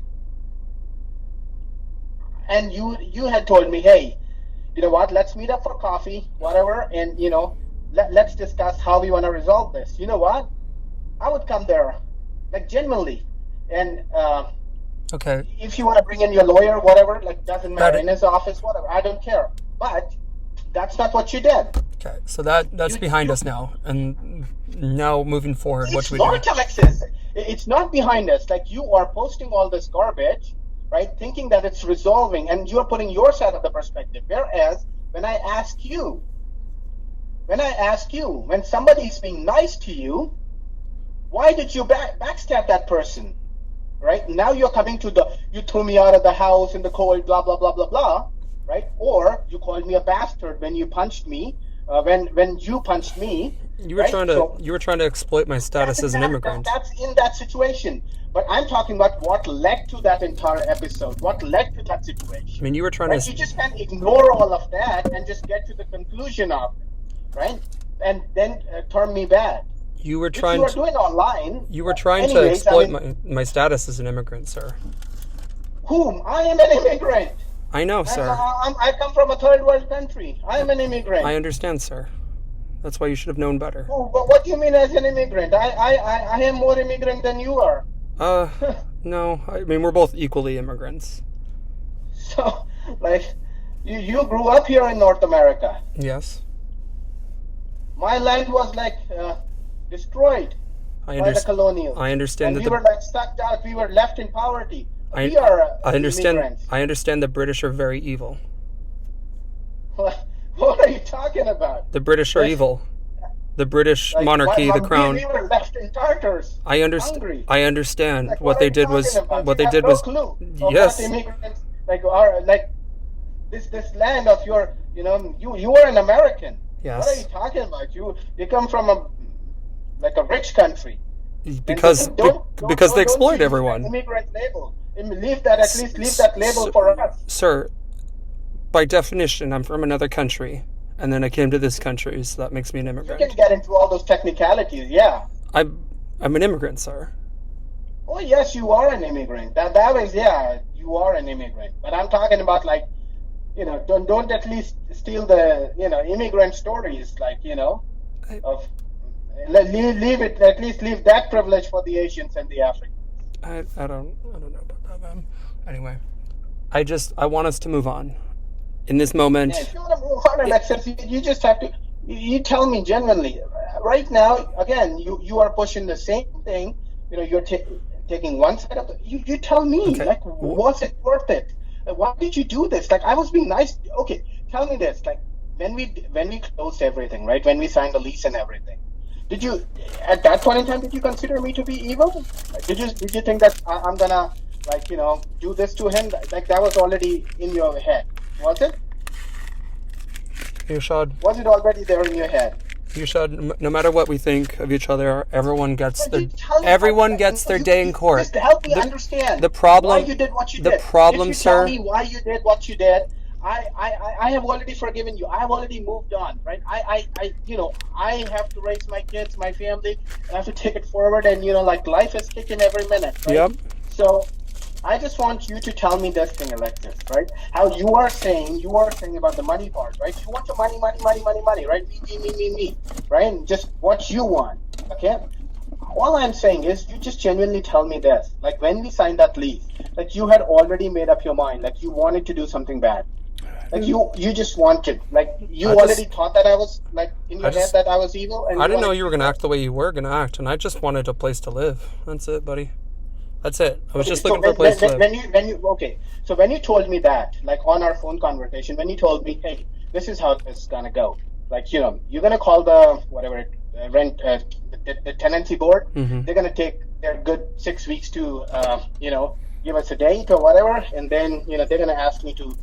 And you had told me, hey, you know what, let's meet up for coffee, whatever, and, you know, let's discuss how we want to resolve this. You know what? I would come there, like, genuinely. And Okay. if you want to bring in your lawyer, whatever, like, doesn't matter, That- in his office, whatever, I don't care. But that's not what you did. Okay, so that's behind us now. And now moving forward, what It's do we do? not, Alexis. It's not behind us. Like, you are posting all this garbage, right, thinking that it's resolving, and you're putting your side of the perspective. Whereas, when somebody is being nice to you, why did you backstab that person? Right? Now you're coming to you threw me out of the house in the cold, blah, blah, blah, blah, blah, right? Or you called me a bastard when you punched me, when you punched me. You were trying to exploit my status as an immigrant. That's in that situation. But I'm talking about what led to that entire episode, what led to that situation. I mean, you were trying right? to... You just can't ignore all of that and just get to the conclusion of it, right? And then turn me bad. You were Which trying you are doing online. You were trying to Anyways, exploit my status as an immigrant, sir. Whom? I am an immigrant. I know, sir. I come from a third world country. I am an immigrant. I understand, sir. That's why you should have known better. What do you mean as an immigrant? I am more immigrant than you are. No. I mean, we're both equally immigrants. So, like, you grew up here in North America. Yes. My land was, like, destroyed by the colonials. I understand and that we were, like, sucked out. We were left in poverty. We are immigrants. I understand the British are very evil. What are you talking about? The British are evil. The British monarchy, the crown. We were left in Tartars. I understand. I understand. Like, what they did was. What they did was. Yes. Immigrants, like this land of your, you know, you are an American. Yes. What are you talking about? You come from a rich country. Because they exploit everyone. Immigrant label. Leave that label for us. Sir, by definition, I'm from another country, and then I came to this country, so that makes me an immigrant. You can get into all those technicalities, yeah. I'm an immigrant, sir. Oh yes, you are an immigrant. That was, yeah, you are an immigrant. But I'm talking about, like, you know, don't at least steal the, you know, immigrant stories, like, you know, leave it, at least leave that privilege for the Asians and the Africans. I don't know about that, man. Anyway, I want us to move on. In this moment... Yeah, if you want to move on, Alexis, you just have to... You tell me genuinely. Right now, again, you are pushing the same thing. You know, you're taking one side of it. You tell me, okay. Like, was it worth it? Why did you do this? Like, I was being nice. Okay, tell me this. Like, when we closed everything, right? When we signed the lease and everything, did you, at that point in time, did you consider me to be evil? Did you think that I'm gonna, like, you know, do this to him? Like, that was already in your head, was it? Yashod. Was it already there in your head? Yashod, no matter what we think of each other, everyone gets their day in court. Just help me understand the problem. Why you did what you did. The problem, if you sir. Tell me why you did what you did. I have already forgiven you. I have already moved on, right? I have to raise my kids, my family. I have to take it forward, and, you know, like, life is kicking every minute, right? Yep. So I just want you to tell me this thing, Alexis, right? How you are saying about the money part, right? You want your money, right? Me, right? Just what you want, okay? All I'm saying is, you just genuinely tell me this. Like, when we signed that lease, like, you had already made up your mind. Like, you wanted to do something bad. Like, you just wanted. Like, you already thought that I was, like, in your head that I was evil. And I didn't know you were going to act the way you were going to act, and I just wanted a place to live. That's it, buddy. That's it. I was just looking for a place to live. So when you told me that, like, on our phone conversation, when you told me, hey, this is how this is gonna go. Like, you know, you're gonna call the the tenancy board. Mm-hmm. They're gonna take their good 6 weeks to, you know, give us a date or whatever, and then, you know, they're gonna ask me to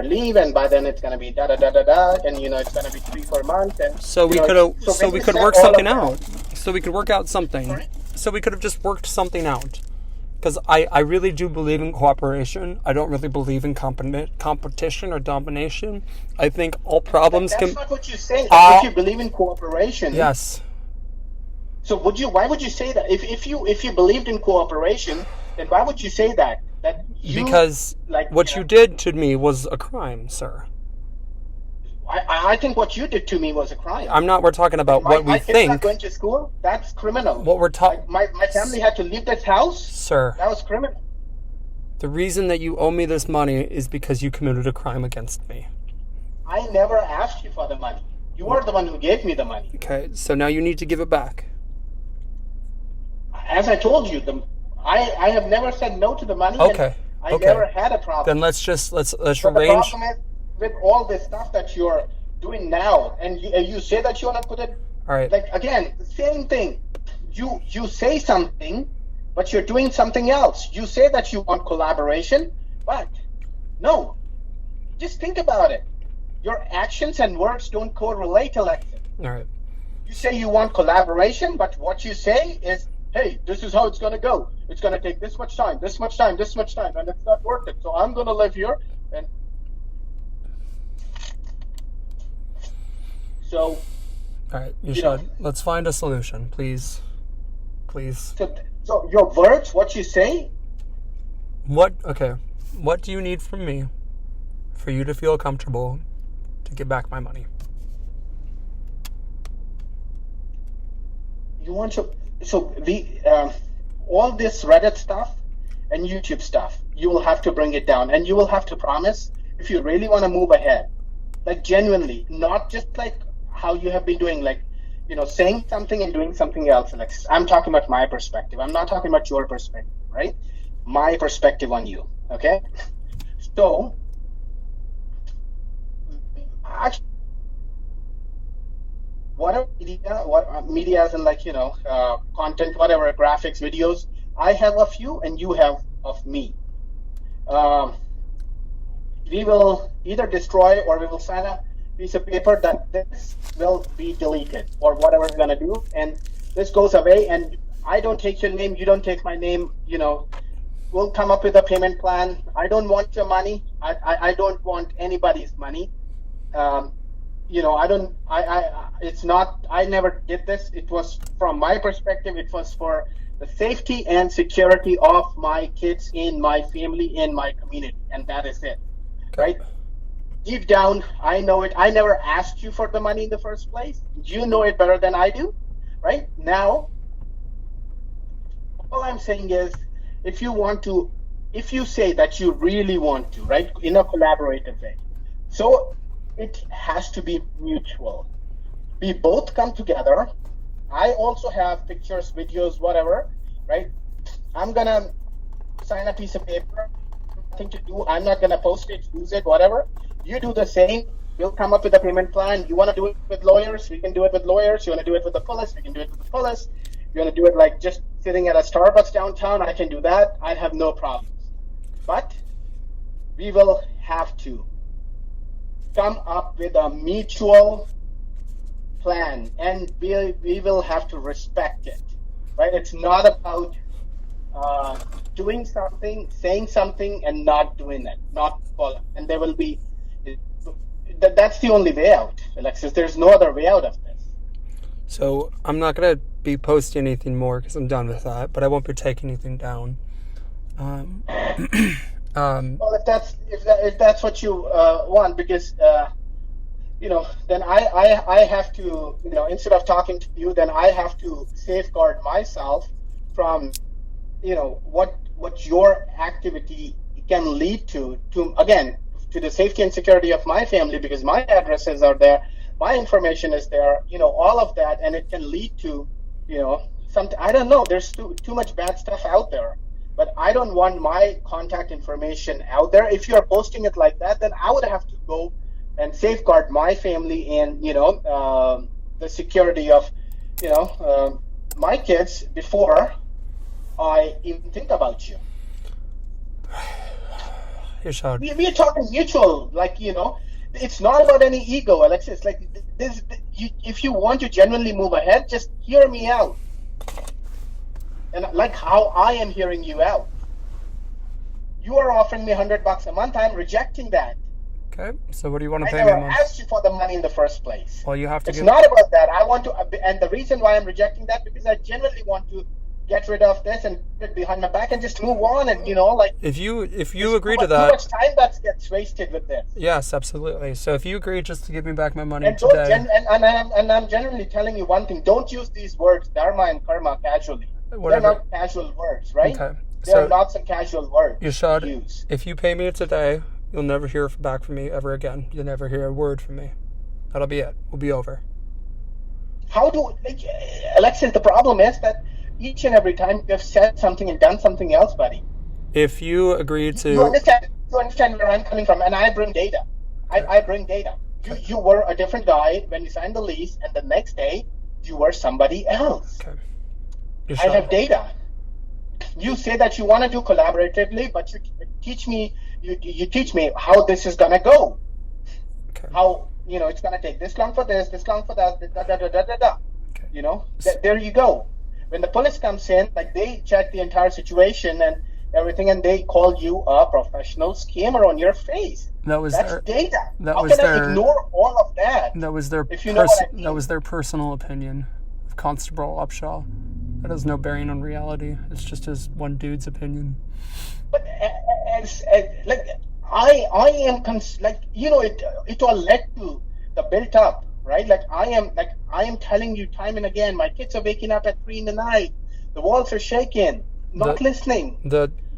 leave, and by then it's gonna be and, you know, it's gonna be 3-4 months, and so we could work something out. So we could work out something. Sorry? So we could have just worked something out. Because I really do believe in cooperation. I don't really believe in competition or domination. I think all problems That's not what you're saying. You believe in cooperation. Yes. So why would you say that? If you believed in cooperation, then why would you say that? That you, Because like, what you did to me was a crime, sir. I think what you did to me was a crime. We're talking about Like what we my kids think. not going to school, that's criminal. What we're Like my family had to leave this house, Sir, that was criminal. the reason that you owe me this money is because you committed a crime against me. I never asked you for the money. You are the one who gave me the money. Okay, so now you need to give it back. As I told you, I have never said no to the money. Okay. I never had a problem. Then let's but arrange. the problem is with all this stuff that you're doing now, and you say that you want to put it. All right. Like again, the same thing. You say something, but you're doing something else. You say that you want collaboration, but no. Just think about it. Your actions and words don't correlate, Alexis. All right. You say you want collaboration, but what you say is, hey, this is how it's going to go. It's going to take this much time, this much time, this much time, and it's not worth it. So I'm going to live here. And so... All right, Yashod, let's find a solution, please. Please. So your words, what you say... What do you need from me for you to feel comfortable to get back my money? You want to... So all this Reddit stuff and YouTube stuff, you will have to bring it down, and you will have to promise, if you really want to move ahead, like genuinely, not just like how you have been doing, like, saying something and doing something else. Like, I'm talking about my perspective. I'm not talking about your perspective, right? My perspective on you, okay? So, actually, whatever media as in like, content, whatever, graphics, videos, I have of you and you have of me. We will either destroy or we will sign a piece of paper that this will be deleted or whatever we're going to do. And this goes away, and I don't take your name, you don't take my name, we'll come up with a payment plan. I don't want your money. I don't want anybody's money. I never did this. It was from my perspective, it was for the safety and security of my kids, in my family, in my community. And that is it, right? Deep down, I know it. I never asked you for the money in the first place. You know it better than I do, right? Now, all I'm saying is, if you say that you really want to, right, in a collaborative way, so it has to be mutual. We both come together. I also have pictures, videos, whatever, right? I'm going to sign a piece of paper, nothing to do. I'm not going to post it, use it, whatever. You do the same. We'll come up with a payment plan. You want to do it with lawyers? We can do it with lawyers. You want to do it with the police? We can do it with the police. You want to do it like just sitting at a Starbucks downtown? I can do that. I have no problems. But we will have to come up with a mutual plan, and we will have to respect it, right? It's not about doing something, saying something, and not doing it, not follow. And there will be, that's the only way out, Alexis. There's no other way out of this. So I'm not going to be posting anything more because I'm done with that, but I won't be taking anything down. Well, if that's what you want, because then I have to, instead of talking to you, then I have to safeguard myself from, what your activity can lead to again, to the safety and security of my family, because my addresses are there, my information is there, all of that, and it can lead to, something. I don't know. There's too much bad stuff out there. But I don't want my contact information out there. If you're posting it like that, then I would have to go and safeguard my family and, the security of, my kids before I even think about you. Yashod. We're talking mutual, like, it's not about any ego, Alexis. Like, if you want to genuinely move ahead, just hear me out. And like how I am hearing you out. You are offering me $100 a month. I'm rejecting that. Okay, so what do you want to I pay me a never month? asked you for the money in the first place. Well, you have to It's give... not about that. I want to, and the reason why I'm rejecting that, because I genuinely want to get rid of this and put it behind my back and just move on. And like, If you there's agree to too that... much time that gets wasted with this. Yes, absolutely. So if you agree just to give me back my money And today... I'm generally telling you one thing: don't use these words dharma and karma casually. Whatever. They're not casual words, right? Okay. They're not some casual words to Yashod, use. if you pay me today, you'll never hear back from me ever again. You'll never hear a word from me. That'll be it. We'll be over. Alexis, the problem is that each and every time you have said something and done something else, buddy. If you agree to... You understand where I'm coming from, and I bring data. I bring data. You were a different guy when you signed the lease, and the next day, you were somebody else. Okay. I have data. You say that you want to do collaboratively, but you teach me how this is gonna go. Okay. How it's gonna take this long for this long for that. Okay. There you go. When the police comes in, like, they check the entire situation and everything, and they call you a professional scammer on your face. That's data. How can I ignore all of that? That was their if you know what I mean. That was their personal opinion of Constable Upshaw. That has no bearing on reality. It's just his one dude's opinion. But I am it all led to the built up, right? I am telling you time and again, my kids are waking up at 3 in the night. The walls are shaking, not listening.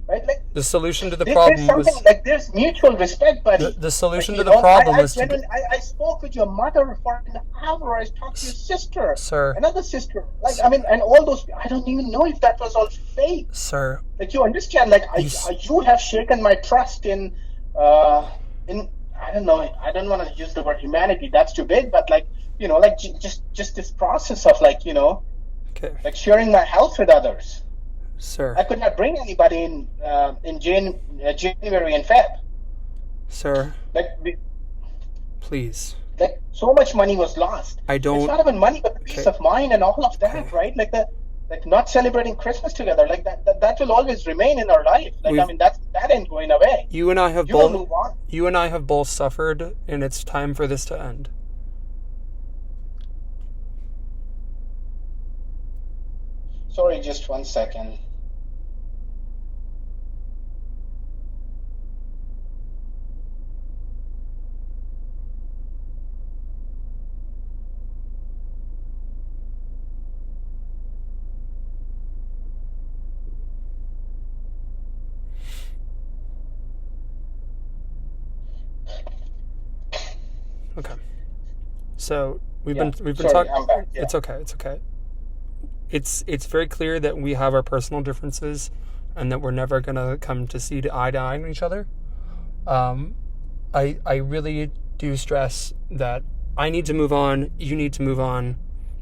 Right? The solution to the problem was... there's mutual respect, buddy. The solution to the problem was... I spoke with your mother for an hour. I talked to your sister. Sir. Another sister. And all those... I don't even know if that was all fake. Sir. You understand, you have shaken my trust in I don't know, I don't want to use the word humanity. That's too big, but just this process of okay. Sharing my house with others. Sir. I could not bring anybody in January and Feb. Sir. Please. So much money was lost. It's not even money, but the peace of mind and all of that, okay. Right? Not celebrating Christmas together, that will always remain in our life. That ain't going away. You and I have will move on. You and I have both suffered, and it's time for this to end. Sorry, just 1 second. Okay. So we've been talking. I'm back. Yeah. It's okay. It's very clear that we have our personal differences, and that we're never gonna come to see eye to eye on each other. I really do stress that I need to move on. You need to move on.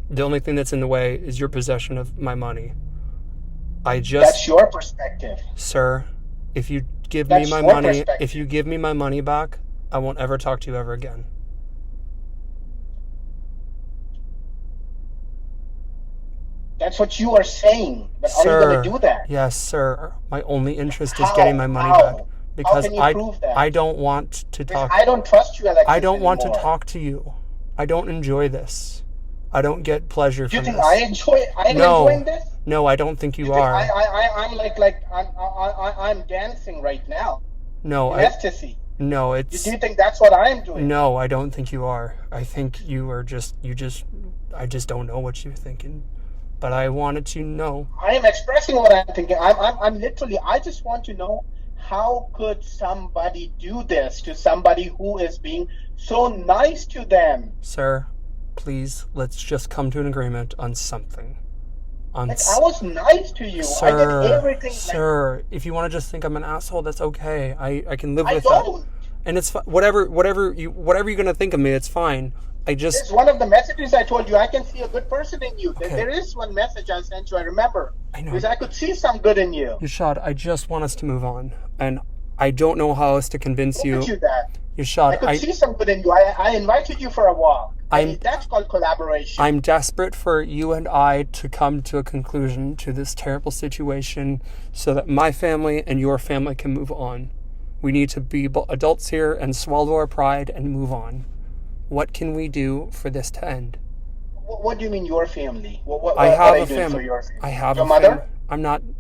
The only thing that's in the way is your possession of my money. That's your perspective, sir. If you give me my money back, I won't ever talk to you ever again. That's what you are saying. But sir, are you going to do that? Yes, sir. My only interest is getting my money back. Because how can you prove that? I don't want to talk. I don't trust you, Alexis, I don't want anymore. to talk to you. I don't enjoy this. I don't get pleasure from this. You think I enjoy? I'm enjoying this? No, I don't think you are. I'm dancing right now. No, ecstasy. No, it's... Do you think that's what I'm doing? No, I don't think you are. I think you are I just don't know what you're thinking. But I wanted to know. I am expressing what I'm thinking. I'm literally, I just want to know, how could somebody do this to somebody who is being so nice to them? Sir, please, let's just come to an agreement on something. I was nice to you. Sir, I did everything. Sir, if you want to just think I'm an asshole, that's okay. I can live with that. And it's whatever you're gonna think of me, it's fine. It's one of the messages I told you. I can see a good person in you. Okay. There is one message I sent you. I remember. I know. Because I could see some good in you. Yashod, I just want us to move on, and I don't know how else to convince you. That. Yashod, I could see some good in you. I invited you for a walk. That's called collaboration. I'm desperate for you and I to come to a conclusion to this terrible situation, so that my family and your family can move on. We need to be adults here and swallow our pride and move on. What can we do for this to end? What do you mean your family? What I have are a you doing for family. your family? I have your a mother? family.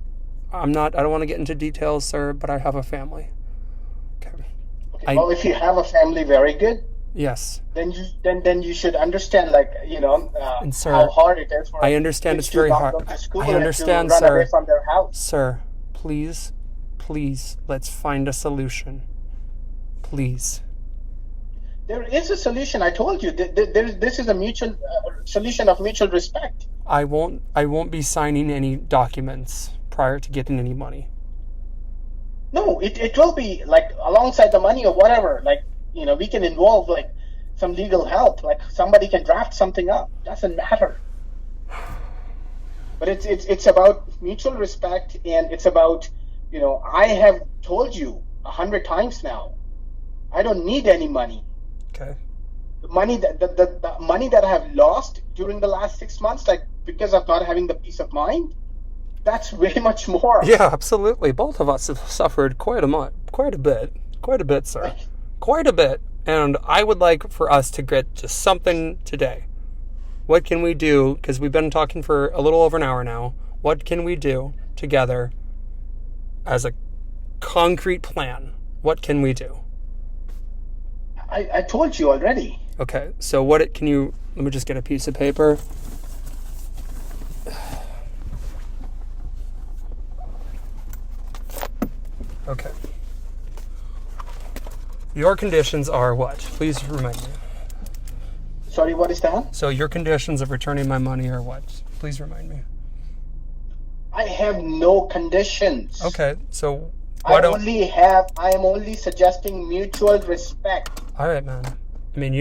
I'm not, I don't want to get into details, sir, but I have a family. Okay. Well, if you have a family, very good. Yes. Then you should understand, like, And sir, how hard it is for I understand kids it's very to not hard. go to school I understand, and to run sir. away from their house. Sir, please, let's find a solution. Please. There is a solution. I told you. This is a mutual solution of mutual respect. I won't be signing any documents prior to getting any money. No, it will be like alongside the money or whatever. Like, we can involve like some legal help. Like somebody can draft something up. Doesn't matter. But it's about mutual respect, and it's about, I have told you 100 times now, I don't need any money. Okay. The money the money that I have lost during the last 6 months, like because of not having the peace of mind, that's way much more. Yeah, absolutely. Both of us have suffered quite a bit, sir. Right. Quite a bit. And I would like for us to get to something today. What can we do? Because we've been talking for a little over an hour now. What can we do together as a concrete plan? What can we do? I told you already. Okay, so let me just get a piece of paper. Okay. Your conditions are what? Please remind me. Sorry, what is that? So your conditions of returning my money are what? Please remind me. I have no conditions. Okay, so I am only suggesting mutual respect. All right, man. I mean,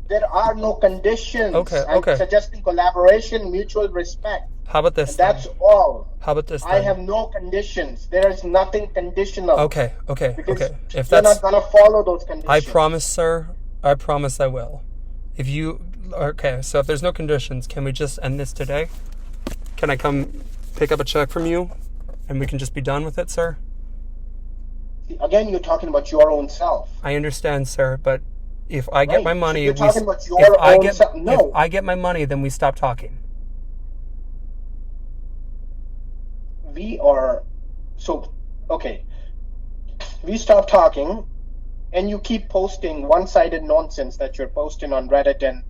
There are no conditions. Okay. I'm suggesting collaboration, mutual respect. How about this? And that's all. How about this? I have no conditions. There is nothing conditional. Okay. Because If you're that's, not gonna follow those conditions. I promise, sir. I promise I will. So if there's no conditions, can we just end this today? Can I come pick up a check from you, and we can just be done with it, sir? Again, you're talking about your own self. I understand, sir, but if I get my money, so you're talking about your own self. No. If I get my money, then we stop talking. We stop talking, and you keep posting one-sided nonsense that you're posting on Reddit and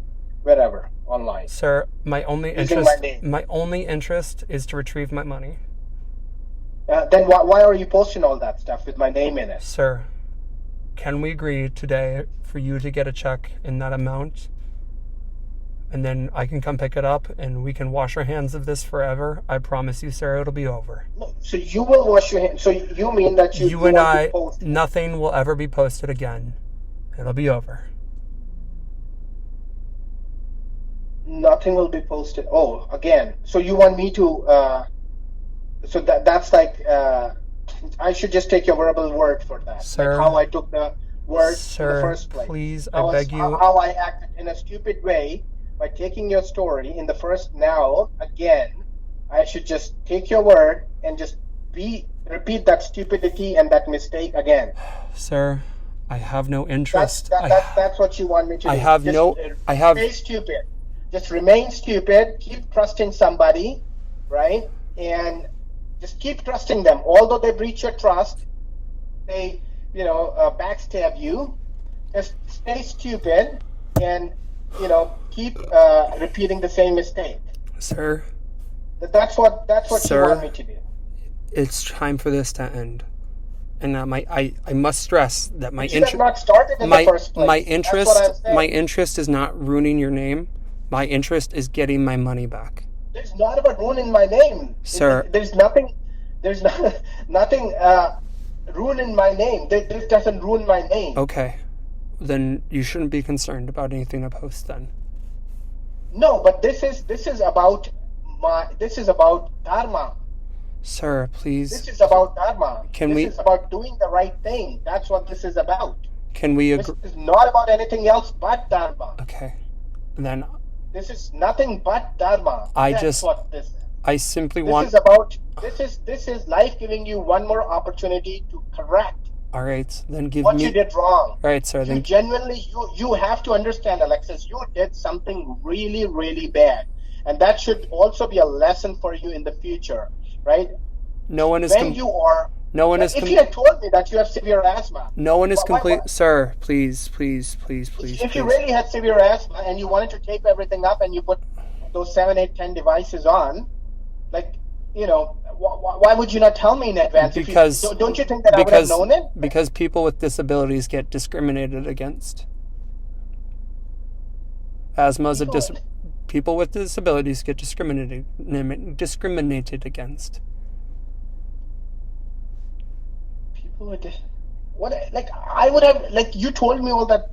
wherever online. Sir, my only interest is to retrieve my money. Then why are you posting all that stuff with my name in it? Sir, can we agree today for you to get a check in that amount, and then I can come pick it up and we can wash our hands of this forever? I promise you, sir, it'll be over. No, so you will wash your hands. So you mean that you and want I, to post? Nothing will ever be posted again. It'll be over. Nothing will be posted. Oh, again. So you want me to? So that's like. I should just take your verbal word for that. Sir, like how I took the word sir, in the first place. Please, I beg you. How I acted in a stupid way by taking your story in the first. Now again, I should just take your word and just repeat that stupidity and that mistake again. Sir, I have no interest. That's what you want me to do. Stay stupid. Just remain stupid. Keep trusting somebody, right? And just keep trusting them. Although they breach your trust, they, backstab you. Just stay stupid and, keep repeating the same mistake. Sir. That's what you want me to do. It's time for this to end. And I must stress that my interest not started in the first place. My interest is not ruining your name. My interest is getting my money back. It's not about ruining my name, sir. There's nothing ruining my name. This doesn't ruin my name. Okay, then you shouldn't be concerned about anything I post then. No, but this is about dharma. Sir, please. This is about dharma. This is about doing the right thing. That's what this is about. Can we agree? This is not about anything else but dharma. Okay, then. This is nothing but dharma. That's what this is. I simply This is life giving you one more opportunity to correct. All right, then give What me... you did wrong. All right, sir. You Then genuinely, you have to understand, Alexis, you did something really, really bad. And that should also be a lesson for you in the future, right? no one is... When you are... No one is... If you had told me that you have severe asthma... No one is complete... Sir, please. If you really had severe asthma and you wanted to tape everything up and you put those 7, 8, 10 devices on, like, you know, why would you not tell me in advance? Because... Don't you think that I would have known it? Because people with disabilities get discriminated against. Asthma's a people with disabilities get discriminated against. People with what? Like, I would have, like, you told me all that,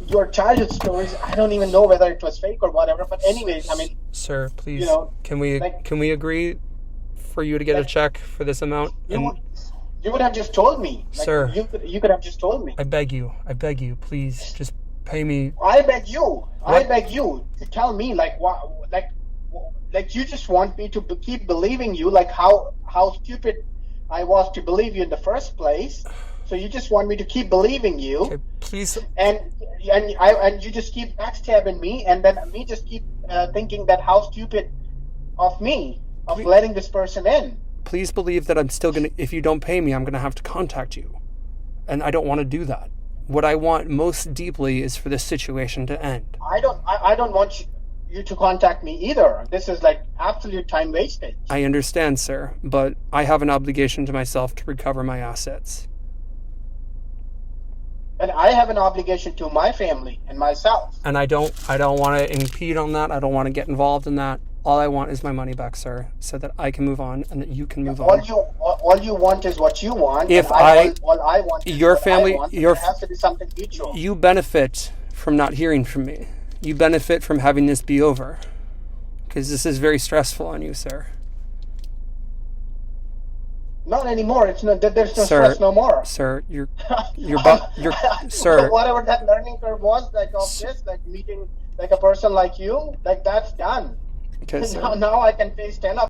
your childhood stories. I don't even know whether it was fake or whatever. But anyways, I mean, sir, please, you know, can we agree for you to get a check for this amount? You would have just told me, like, sir. You could have just told me. I beg you, please, just pay me. I beg you to tell me, like, what, like you just want me to keep believing you, like how stupid I was to believe you in the first place. So you just want me to keep believing you. Okay, please. And you just keep backstabbing me, and then me just keep thinking that how stupid of me of letting this person in. Please believe that I'm still gonna. If you don't pay me, I'm gonna have to contact you, and I don't want to do that. What I want most deeply is for this situation to end. I don't want you to contact me either. This is like absolute time wasted. I understand, sir, but I have an obligation to myself to recover my assets. And I have an obligation to my family and myself. And I don't want to impede on that. I don't want to get involved in that. All I want is my money back, sir, so that I can move on and that you can move on. All you want is what you want. If all I want is your what family, I want. Your it has to be something mutual. You benefit from not hearing from me. You benefit from having this be over, because this is very stressful on you, sir. Not anymore. It's not. There's no stress no more. Sir, sir. Whatever that learning curve was, like of this, like meeting like a person like you, like that's done. Okay, sir. Now I can face 10 of